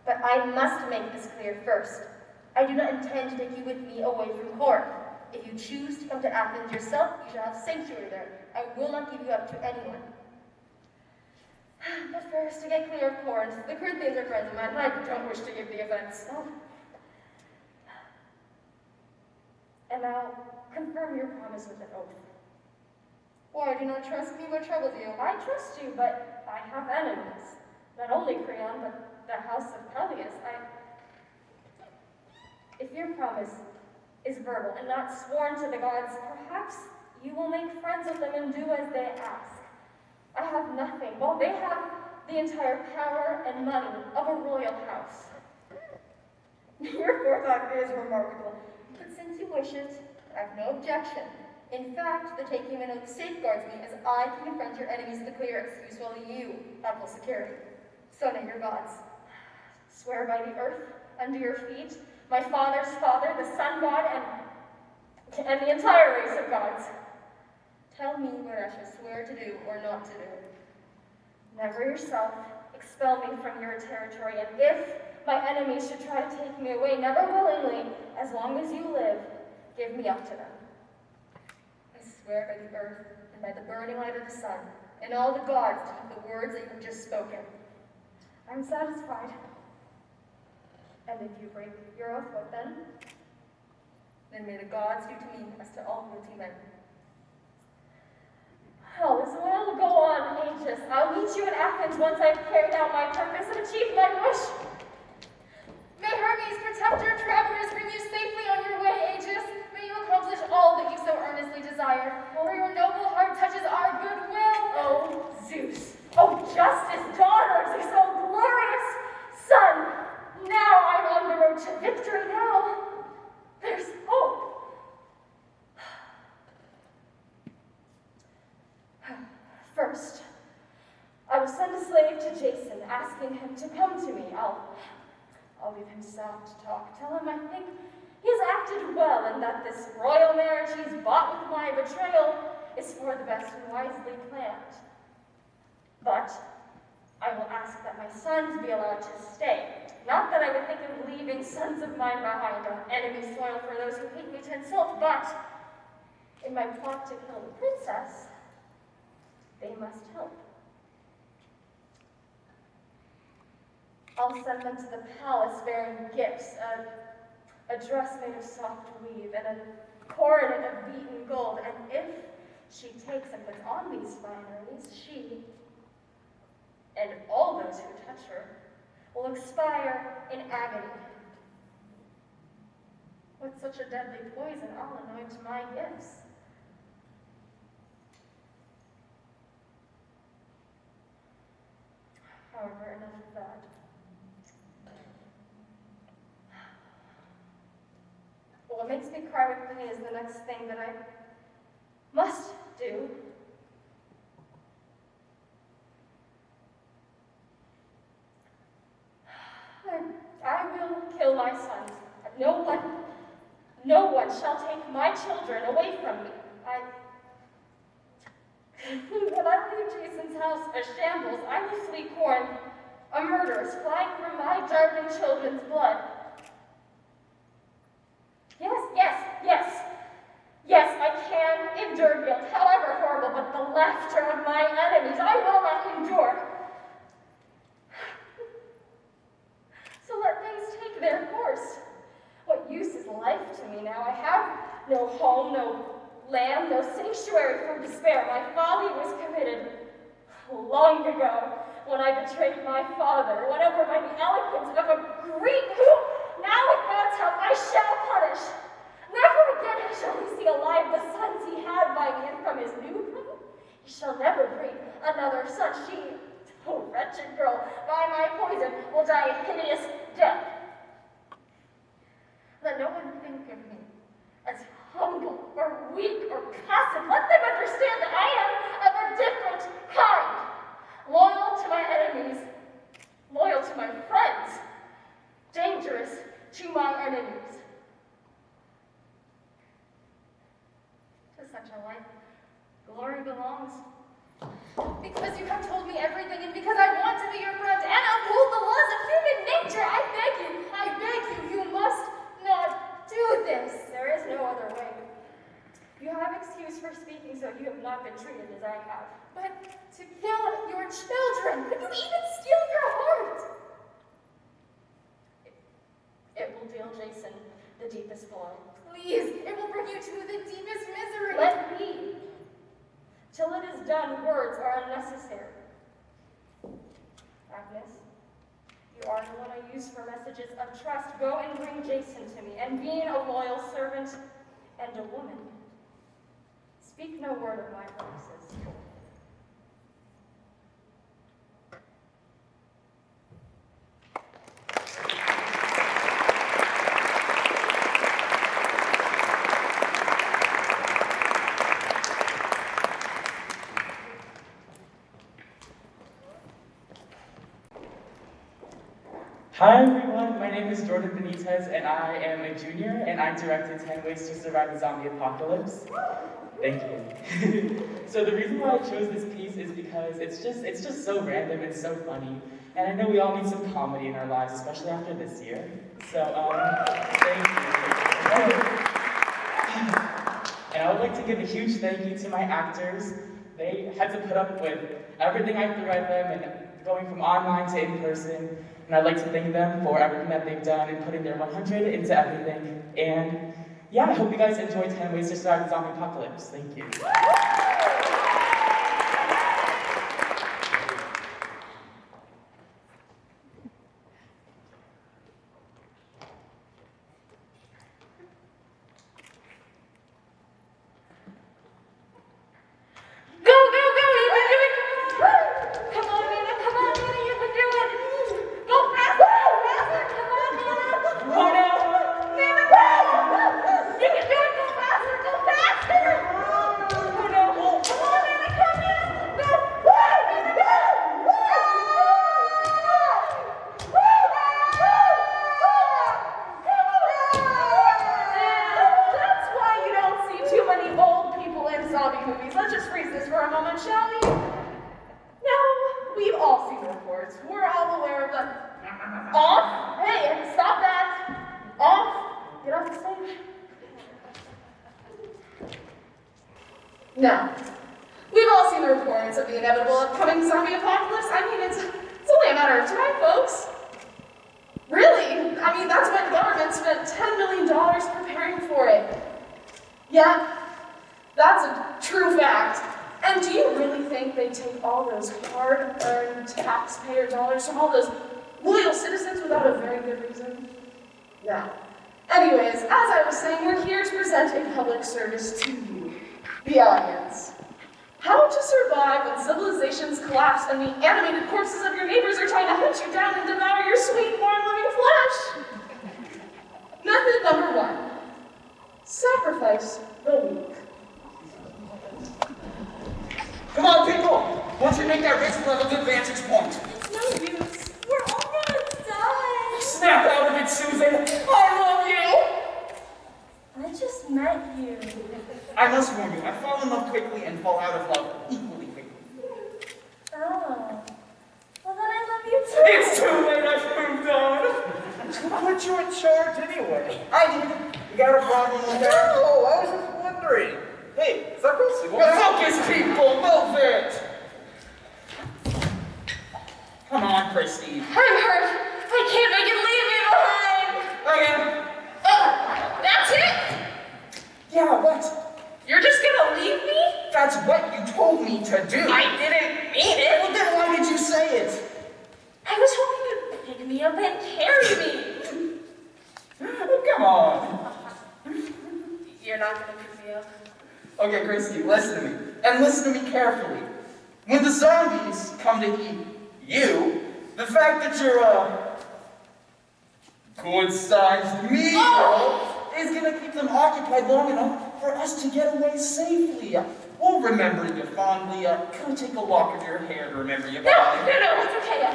But I must make this clear first. I do not intend to take you with me away from Corinth. If you choose to come to Athens yourself, you shall have sanctuary there. I will not give you up to anyone. But first, to get clear of Corinth, the Corinthians are friends of mine, and I don't wish to give the offense. Oh. And now, confirm your promise with an oath. Why do you not trust me? What troubles you? I trust you, but I have enemies. Not only Creon, but the house of Peleus. If your promise is verbal and not sworn to the gods, perhaps you will make friends with them and do as they ask. I have nothing, while they have the entire power and money of a royal house. Your forethought is remarkable, but since you wish it, I have no objection. In fact, the taking of an oath safeguards me, as I can confront your enemies with a clear excuse while you have full security. So name your gods. Swear by the earth under your feet, my father's father, the sun god, and the entire race of gods. Tell me what I shall swear to do or not to do. Never yourself expel me from your territory, and if my enemies should try to take me away, never willingly, as long as you live, give me up to them. I swear by the earth and by the burning light of the sun, and all the gods to keep the words that you have just spoken. I'm satisfied. And if you break your oath, what then? Then may the gods do to me as to all guilty men. Oh, this will go on ages. I'll meet you in Athens once I've carried out my purpose and achieved my wish. May Hermes, protector, travelers, bring you safely on your way, Aegis. May you accomplish all that you so earnestly desire, for your noble heart touches our goodwill. Oh, Zeus. Oh, justice, daughters, so glorious. Son, now I'm on the road to victory. Now there's hope. First, I will send a slave to Jason, asking him to come to me. I'll leave him soft talk. Tell him I think he's acted well, and that this royal marriage he's bought with my betrayal is for the best and wisely planned. But I will ask that my sons be allowed to stay. Not that I would think of leaving sons of mine behind on enemy soil for those who hate me to insult, but in my plot to kill the princess, they must help. I'll send them to the palace bearing gifts, a dress made of soft weave, and a coronet of beaten gold. And if she takes and puts on these fineries, she, and all those who touch her, will expire in agony. With such a deadly poison, I'll anoint my gifts. However, enough of that. What makes me cry with pain is the next thing that I must do. I will kill my sons. No one shall take my children away from me. When I leave Jason's house a shambles, I will flee corn, a murderess flying from my darling children's blood. Yes, I can endure guilt, however horrible, but the laughter of my enemies I will not endure. So let things take their course. What use is life to me now? I have no home, no land, no sanctuary from despair. My folly was committed long ago when I betrayed my father, won over by the eloquence of a Greek who, now with God's help, I shall punish. Never again shall he see alive the sons he had by me, and from his new brood he shall never breed another son. She, oh wretched girl, by my poison will die a hideous death. Let no one think of me as humble or weak or passive. Let them understand that I am of a different kind. Loyal to my enemies, loyal to my friends, dangerous to my enemies. To such a life, glory belongs. Because you have told me everything, and because I want to be your friend and uphold the laws of human nature, I beg you, you must not do this. There is no other way. You have excuse for speaking, so you have not been treated as I have. But to kill your children, could you even steal your heart? It will deal Jason the deepest blow. Please, it will bring you to the deepest misery. Let me. Till it is done, words are unnecessary. Agnes, you are the one I use for messages of trust. Go and bring Jason to me, and being a loyal servant and a woman, speak no word of my promises. Hi everyone, my name is Jordan Benitez and I am a junior and I directed 10 Ways to Survive the Zombie Apocalypse. Thank you. So the reason why I chose this piece is because it's just so random and so funny. And I know we all need some comedy in our lives, especially after this year. So, thank you. And I would like to give a huge thank you to my actors. They had to put up with everything I threw at them and going from online to in person. And I'd like to thank them for everything that they've done and putting their 100 into everything. And yeah, I hope you guys enjoy 10 Ways to Survive the Zombie Apocalypse. Thank you. Now, we've all seen the reports of the inevitable upcoming zombie apocalypse. I mean, it's only a matter of time, folks. Really? I mean, that's why the government spent $10 million preparing for it. Yeah, that's a true fact. And do you really think they take all those hard-earned taxpayer dollars from all those loyal citizens without a very good reason? No. Anyways, as I was saying, we're here to present a public service to you, the audience. How to survive when civilizations collapse and the animated corpses of your neighbors are trying to hunt you down and devour your sweet, warm, living flesh. Method number 1. Sacrifice the weak. Come on, people! Once we make that race, we'll have a good vantage point. It's no use. We're almost done. Snap out of it, Susan! I love you! I just met you. I must warn you, I fall in love quickly and fall out of love equally quickly. Oh. Well, then I love you too. It's too late, I've moved on. Who put you in charge anyway? I did. You got a problem with that? No, I was just wondering. Hey, is that Bruce? Focus, people, move it! Come on, Christy. I'm hurt. I can't make it leave me behind. Again. That's it? Yeah, what? You're just gonna leave me? That's what you told me to do. I didn't mean it. Well, then why did you say it? I was hoping you'd pick me up and carry me. Oh, come on. You're not gonna pick me up. Okay, Christy, listen to me. And listen to me carefully. When the zombies come to eat you, the fact that you're a good-sized meal is gonna keep them occupied long enough for us to get away safely. We'll remember you fondly. Can I take a lock of your hair to remember you by? No, it's okay. I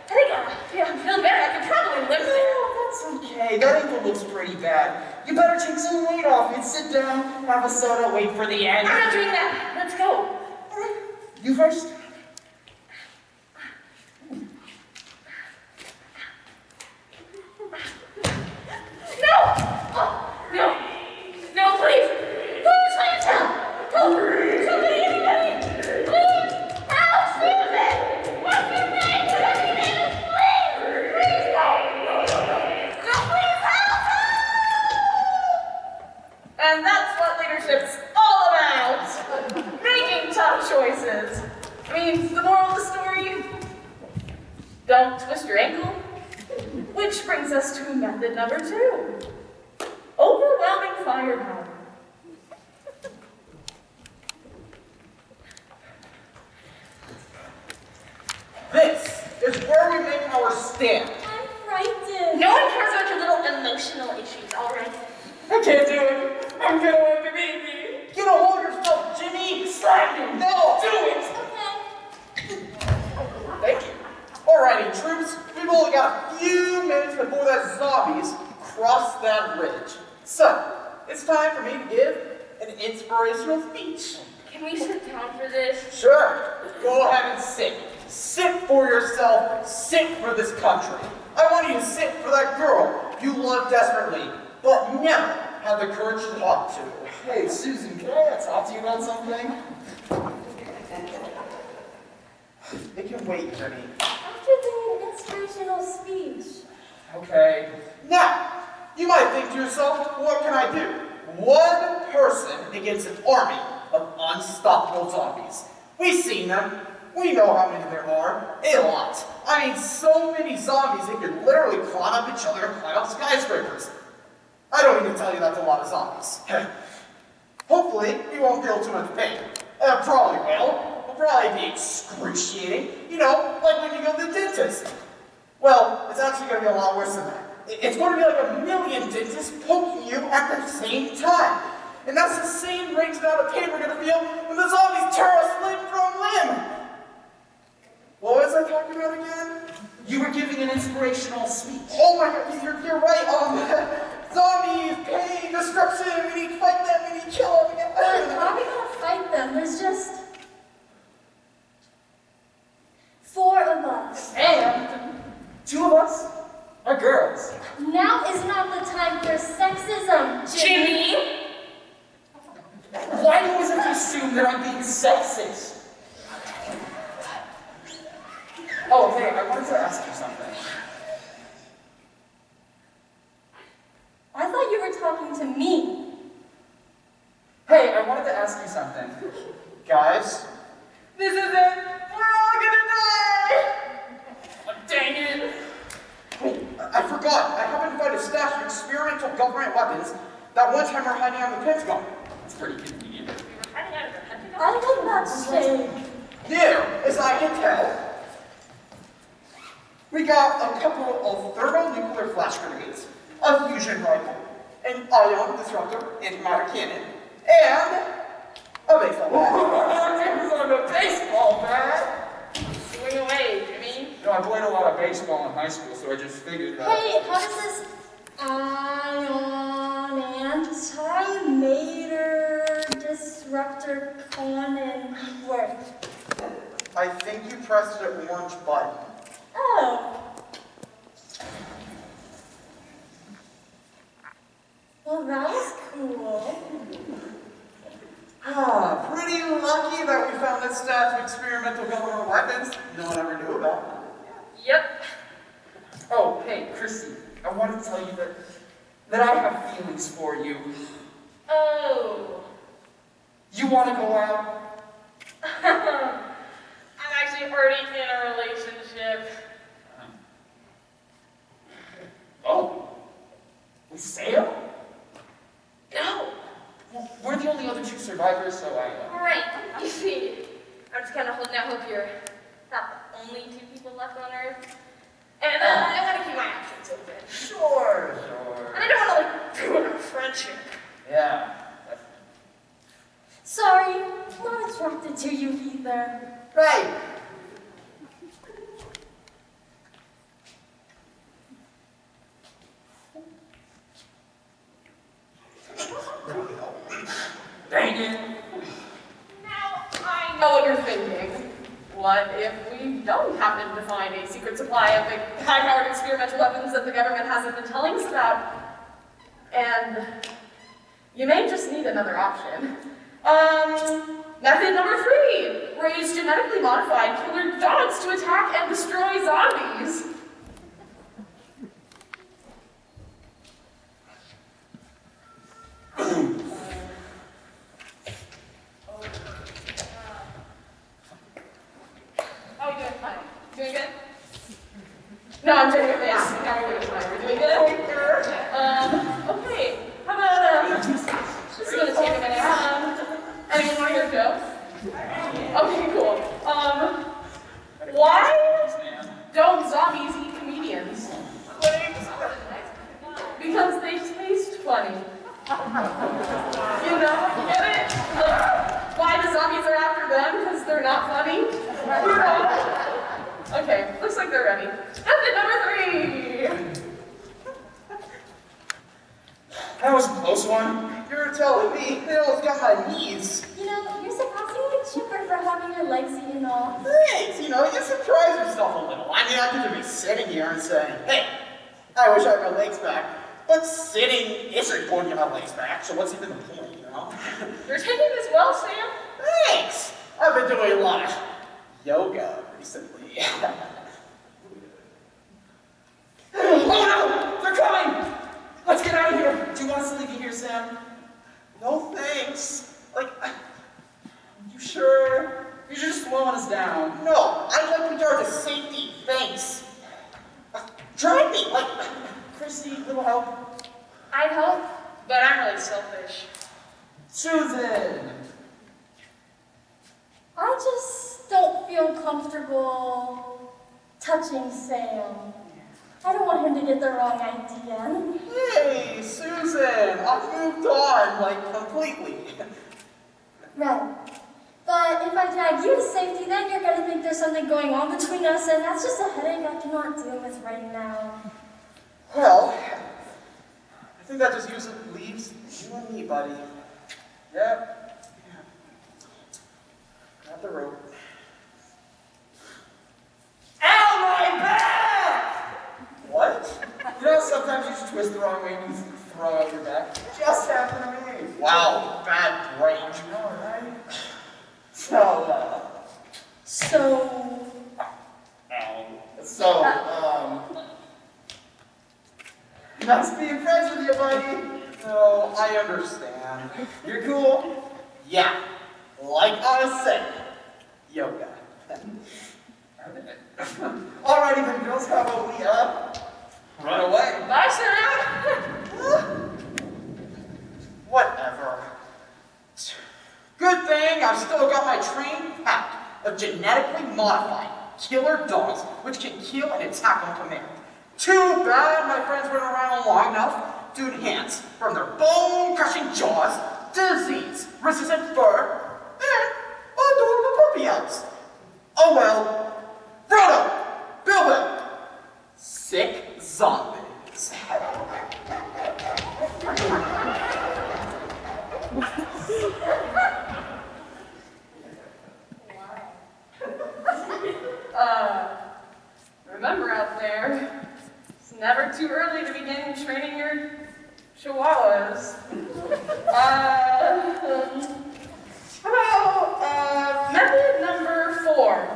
think I'm feeling better. I can probably live there. No, that's okay. That ankle looks pretty bad. You better take some weight off it. Sit down, have a soda, wait for the end. I'm not doing that. Let's go. You first. No! No, please! Please, help! Somebody, anybody! Please! Help, Susan! What's your name? Please! Please, no! No, please help! And that's what leadership's all about! Making tough choices. I mean, the moral of the story? Don't twist your ankle. Which brings us to method number 2. Overwhelming firepower. This is where we make our stand. I'm frightened. No one cares about your little emotional issues, alright? I can't do it. I'm gonna want the baby. You don't hold yourself, Jimmy. Slap him. No, do it. Okay. Thank you. Alrighty, troops. We've only got a few minutes before that zombies cross that ridge. So, it's time for me to give an inspirational speech. Can we sit down for this? Sure. Go ahead and sit. Sit for yourself. Sit for this country. I want you to sit for that girl you love desperately, but never had the courage to talk to. Hey, Susan, can I talk to you about something? It can wait, Jimmy. After the inspirational speech. Okay. Now, you might think to yourself, what can I do? One person against an army of unstoppable zombies. We've seen them. We know how many there are. A lot. I mean, so many zombies they could literally climb up each other and climb up skyscrapers. I don't need to tell you that's a lot of zombies. Hopefully, we won't feel too much pain. Probably will. It'll probably be excruciating. You know, like when you go to the dentist. Well, it's actually going to be a lot worse than that. It's going to be like 1,000,000 dentists poking you at the same time. And that's the same range amount of pain we're going to feel when the zombies tear us limb from limb. What was I talking about again? You were giving an inspirational speech. Oh my God, you're right. Zombies, pain, destruction, we need to fight them, we need to kill them. But how are we gonna fight them? There's just 4 of us. And 2 of us are girls. Now is not the time for sexism, Jimmy! Why do you always have to assume that I'm being sexist? Oh, hey, I wanted to ask you something. I thought you were talking to me. Hey, I wanted to ask you something. Guys, this is it. We're all gonna die. Dang it! Wait, I forgot. I happened to find a a stash of experimental government weapons that one time were hiding out in the Pentagon. It's pretty convenient. I think that's shade. There, as I can tell, we got a couple of thermonuclear flash grenades, a fusion rifle, an ion disruptor, antimatter cannon, and a baseball bat. On a baseball bat? Swing away, Jimmy. You know, I played a lot of baseball in high school, so I just figured that. Hey, how does this ion antimatter disruptor cannon work? I think you pressed an orange button. Oh. Well, that was cool. Pretty lucky that we found this stash of experimental government weapons no one ever knew about. Yep. Oh, hey, Chrissy, I wanted to tell you that I have feelings for you. Oh. You want to go out? I'm actually already in a relationship. Oh. With Sam? No. Well, we're the only other two survivors, so I... Right. You see, I'm just kind of holding out hope you're not the only two people left on Earth. And I want to keep my options open. Sure. And I don't want to, ruin our friendship. Yeah. Sorry, not attracted to you either. Right. Dang it. Now, I know what you're thinking. What if we don't happen to find a secret supply of the high-powered experimental weapons that the government hasn't been telling us about? And you may just need another option. Method number 3. Raise genetically modified killer dogs to attack and destroy zombies. How are you doing? Fine. Doing good? No, I'm doing good. Yeah, how are you doing? Fine. We're doing good? Okay. How about, this is gonna take a minute. Anyone want to hear a joke? Okay, cool. Why don't zombies eat comedians? Because they taste funny. You know, get it? Like, why the zombies are after them? Because they're not funny? You know? Okay, looks like they're ready. Method number 3! That was a close one. You're telling me they almost got my knees. You know, you're surprisingly chipper for having your legs eaten off. Thanks, you know, you surprise yourself a little. I mean, I could just be sitting here and saying, hey, I wish I had my legs back. But sitting isn't going to get my legs back, so what's even the point, you know? You're taking this well, Sam? Thanks! I've been doing a lot of yoga recently. Oh no! They're coming! Let's get out of here! Do you want us to leave you here, Sam? No thanks. Like, You sure? You're just slowing us down. no, I'd like to guard to safety, thanks. Drive me, like, Chrissy, little help. I'd help, but I'm really selfish. Susan! I just don't feel comfortable touching Sam. I don't want him to get the wrong idea. hey, Susan, I've moved on, like, completely. Right. But if I drag you to safety, then you're gonna think there's something going on between us, and that's just a headache I cannot deal with right now. Well, I think that just usually leaves you and me, buddy. Yep. Grab the rope. Ow, my back! What? You know, sometimes you just twist the wrong way and you throw out your back. Just happened to me. Wow, bad brain. You know, right? Nice being friends with you, buddy. No, I understand. You're cool? Yeah. Like I said, yoga. Alrighty then, girls, how about we, run away? Bye, Sam! genetically modified killer dogs which can kill and attack on command. Too bad my friends weren't around long enough to enhance from their bone-crushing jaws, disease-resistant fur, and adorable puppy elves. Oh well, Frodo, Bilbo, sick zombies. Remember out there, it's never too early to begin training your chihuahuas. How about method number 4?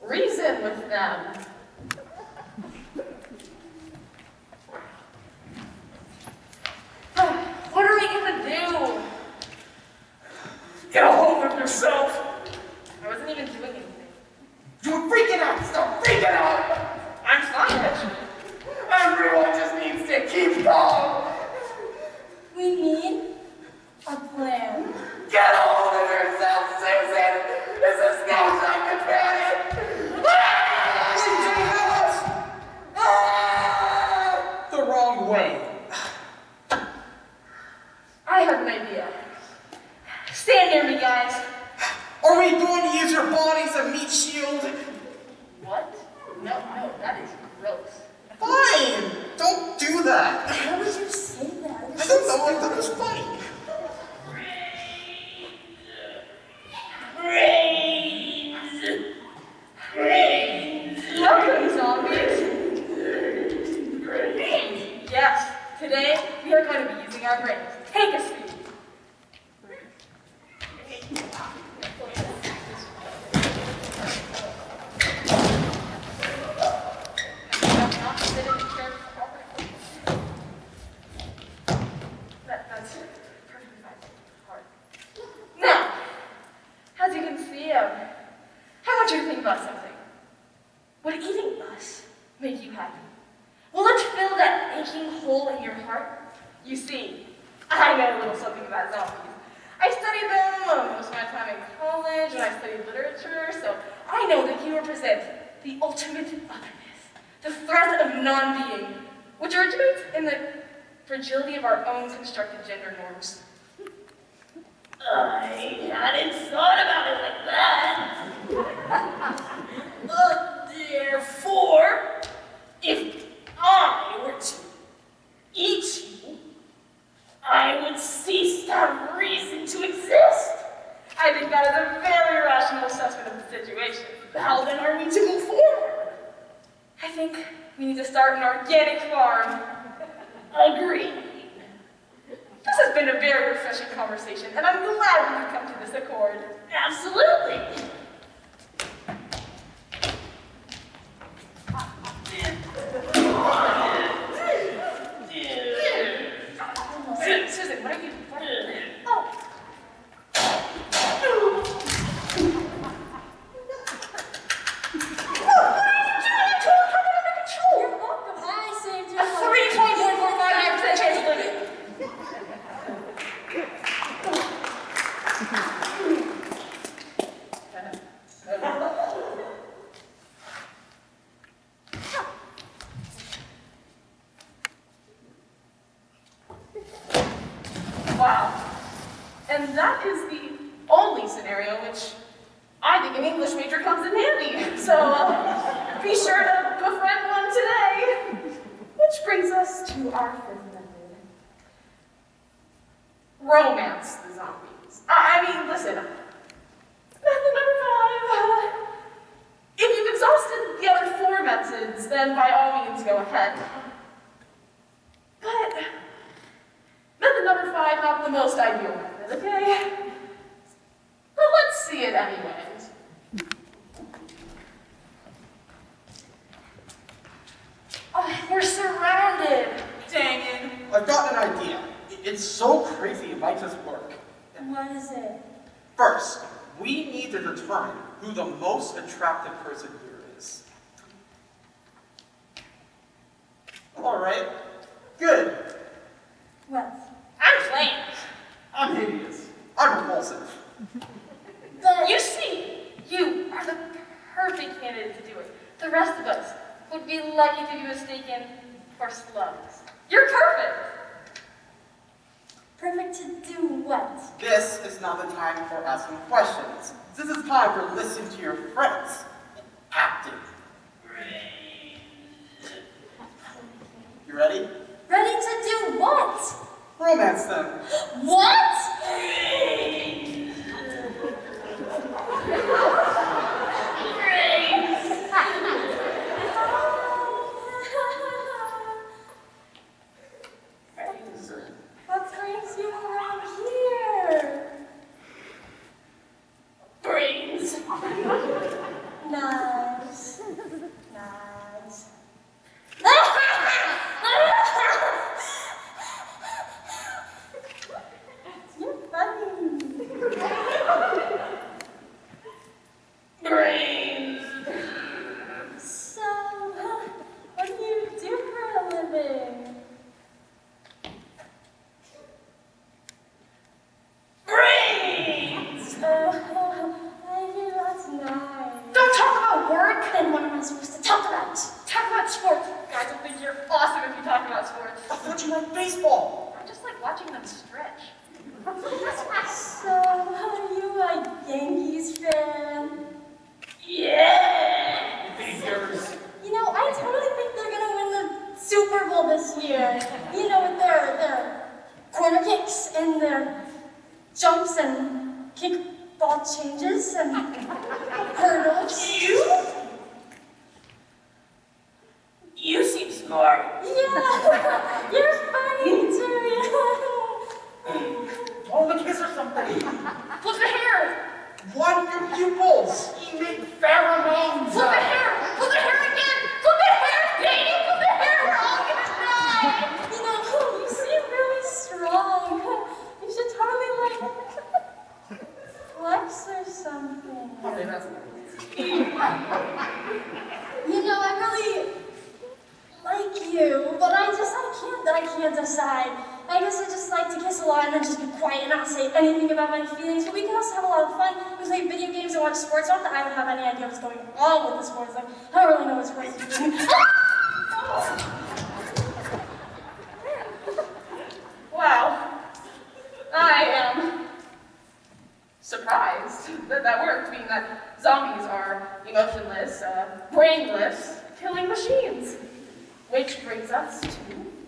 Reason with them. What are we gonna do? Get a hold of yourself! I wasn't even doing anything. You're freaking out! Stop freaking out! I'm fine, actually. Everyone just needs to keep calm! We need a plan. Get a hold of yourself, Susan! This is no time to panic! The wrong way. I have an idea. Stand near me, guys. Are we going to use your bodies as a meat shield? What? No, that is gross. Fine! Don't do that! Why would you say that? I don't know, I thought it was funny. Welcome, zombies. Yes, today we are going to be using our brains. Take a seat. That's perfectly fine. Hard. Now, as you can see, I want you to think about something. Would eating us make you happy? Will it fill that aching hole in your heart? You see, I know a little something about zombies. I studied them most of my time in college, and I studied literature, so I know that you represent the ultimate otherness, the threat of non-being, which originates in the fragility of our own constructed gender norms. I hadn't thought about it like that. Therefore, if I were to eat you, I would cease to have reason to exist. I think that is a very rational assessment of the situation. How then are we to move forward? I think we need to start an organic farm. Agreed. This has been a very refreshing conversation, and I'm glad we could come to this accord. Absolutely. Susan, what are you? You're welcome. I saved you. 3.145% chance of living. Wow. And that is the only scenario which I think an English major comes in handy. So be sure to befriend one today. Which brings us to our 5th method. Romance the zombies. I mean, listen. Method number 5. If you've exhausted the other 4 methods, then by all means go ahead. But method number 5, not the most ideal method, okay? But let's see it anyways. Oh, we're surrounded. Dang it. I've got an idea. It's so crazy it might just work. What is it? First, we need to determine who the most attractive person here is. All right. Good. What? I'm plain. I'm hideous. I'm repulsive. But would be lucky to be mistaken for slugs. You're perfect. Perfect to do what? This is not the time for asking questions. This is time for listening to your friends. Acting. You ready? Ready to do what? Romance them. What? What brings you around here? Brains. Nice. Nice. You're funny. Brains. So, what do you do for a living? Brains. I hear that's nice. Don't talk about work. Then what am I supposed to talk about? Talk about sports. Guys will think you're awesome if you talk about sports. I thought you liked baseball. I just like watching them stretch. So, are you a Yankees fan? Yeah. You know, I totally think they're gonna win the Super Bowl this year. You know, with their corner kicks and their jumps and kickball changes and hurdles. You seem smart. Yeah, you're funny too. Oh, the kiss or something. Flip the hair. One your pupils. Emit pheromones. Flip the hair. Flip the hair again. Flip the hair, baby. Flip the hair. We're all gonna die. You know, you seem really strong. You should totally flex or something. Okay, that's You know, I really like you, but I can't decide. I guess I just like to kiss a lot and then just be quiet and not say anything about my feelings. But we can also have a lot of fun. We play video games and watch sports. Not that I don't have any idea what's going on with the sports. Like, I don't really know what's right. Wow. I am surprised that that worked, being that zombies are emotionless, brainless, killing machines. Which brings us to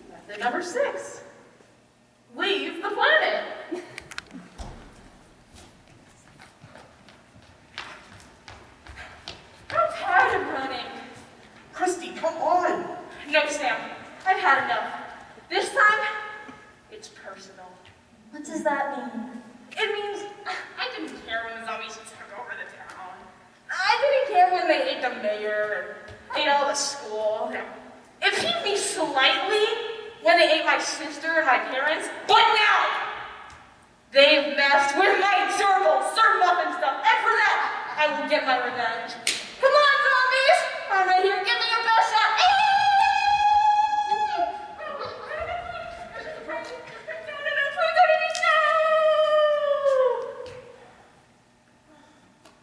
method number 6. Leave the planet. I'm tired of running. Christy, come on. No, Sam. I've had enough. This time, it's personal. What does that mean? It means I didn't care when the zombies took over the town. I didn't care when they ate the mayor and ate all the school. It peeved me slightly when they ate my sister and my parents, but now they've messed with my gerbil, serve muffin stuff, and for that, I will get my revenge. Come on, zombies! I'm right here, give me your best shot!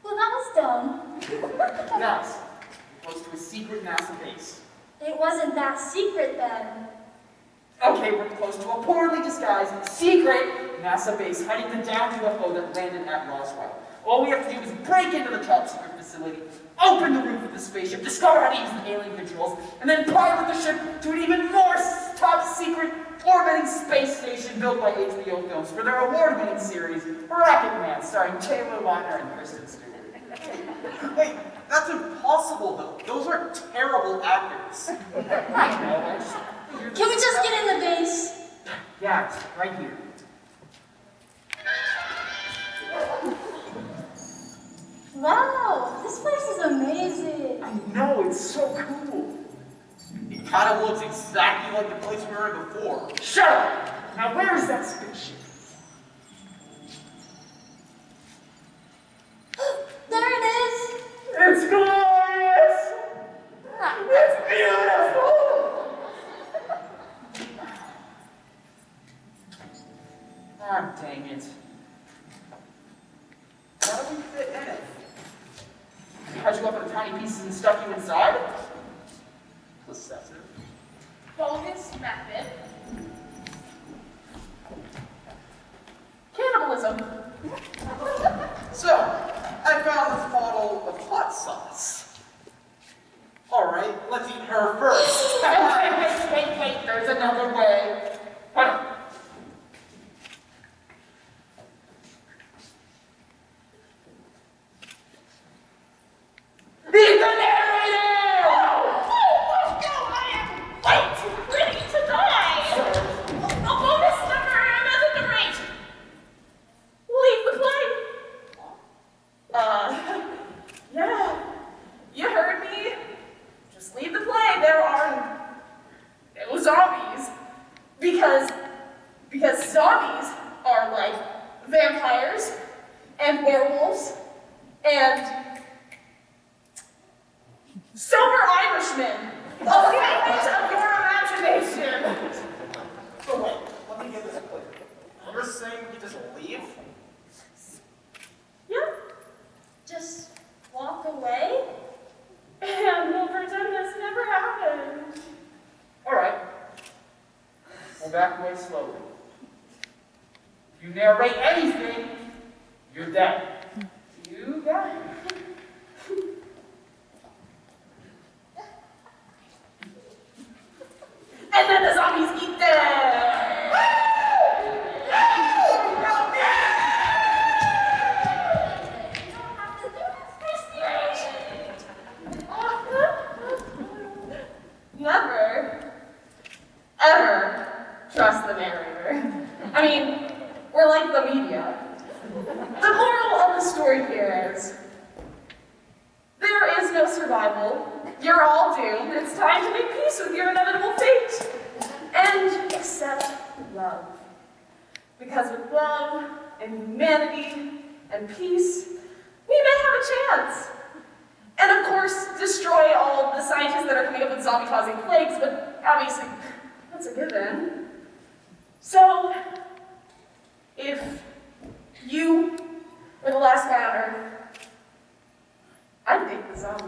Well, that was dumb. Guys, we're close to a secret NASA base. It wasn't that secret then. Okay, we're close to a poorly disguised, secret NASA base hiding the downed UFO that landed at Roswell. All we have to do is break into the top secret facility, open the roof of the spaceship, discover how to use the alien visuals, and then pilot the ship to an even more top secret orbiting space station built by HBO Films for their award-winning series, Rocket Man, starring Taylor Lautner and Kristen Stewart. Wait, that's impossible though. Those are terrible actors. Can we just get in the base? Yeah, it's right here. Wow, this place is amazing. I know, it's so cool. It kind of looks exactly like the place we were in before. Shut up! Now where is that spaceship? There it is. It's glorious! It's beautiful! Ah, dang it. How do we fit in it? Cut you up into tiny pieces and stuff you inside? excessive. Bogus method. Cannibalism. So, I found this bottle of hot sauce. Alright, let's eat her first. Wait, there's another way. What? Be the narrator! Oh, no, I am quite ready to die! A bonus number as a narrate! Leave the play! Yeah, you heard me. Just leave the play. There are no zombies. Because zombies are like vampires and werewolves and sober Irishmen. A figment of your imagination. So wait, let me get this clear. You're saying you just leave? Yeah. Just walk away and we'll pretend this never happened. Alright. We'll back away slowly. If you narrate anything, you're dead. You got it. And then the zombies eat them! Never, ever trust the narrator. I mean, we're like the media. The moral of the story here is, there is no survival. You're all doomed. It's time to make peace with your inevitable fate. And accept love. Because with love and humanity and peace, we may have a chance. And of course, destroy all the scientists that are coming up with zombie-causing plagues, but obviously, that's a given. So, if you were the last guy on Earth, I'd take the zombie.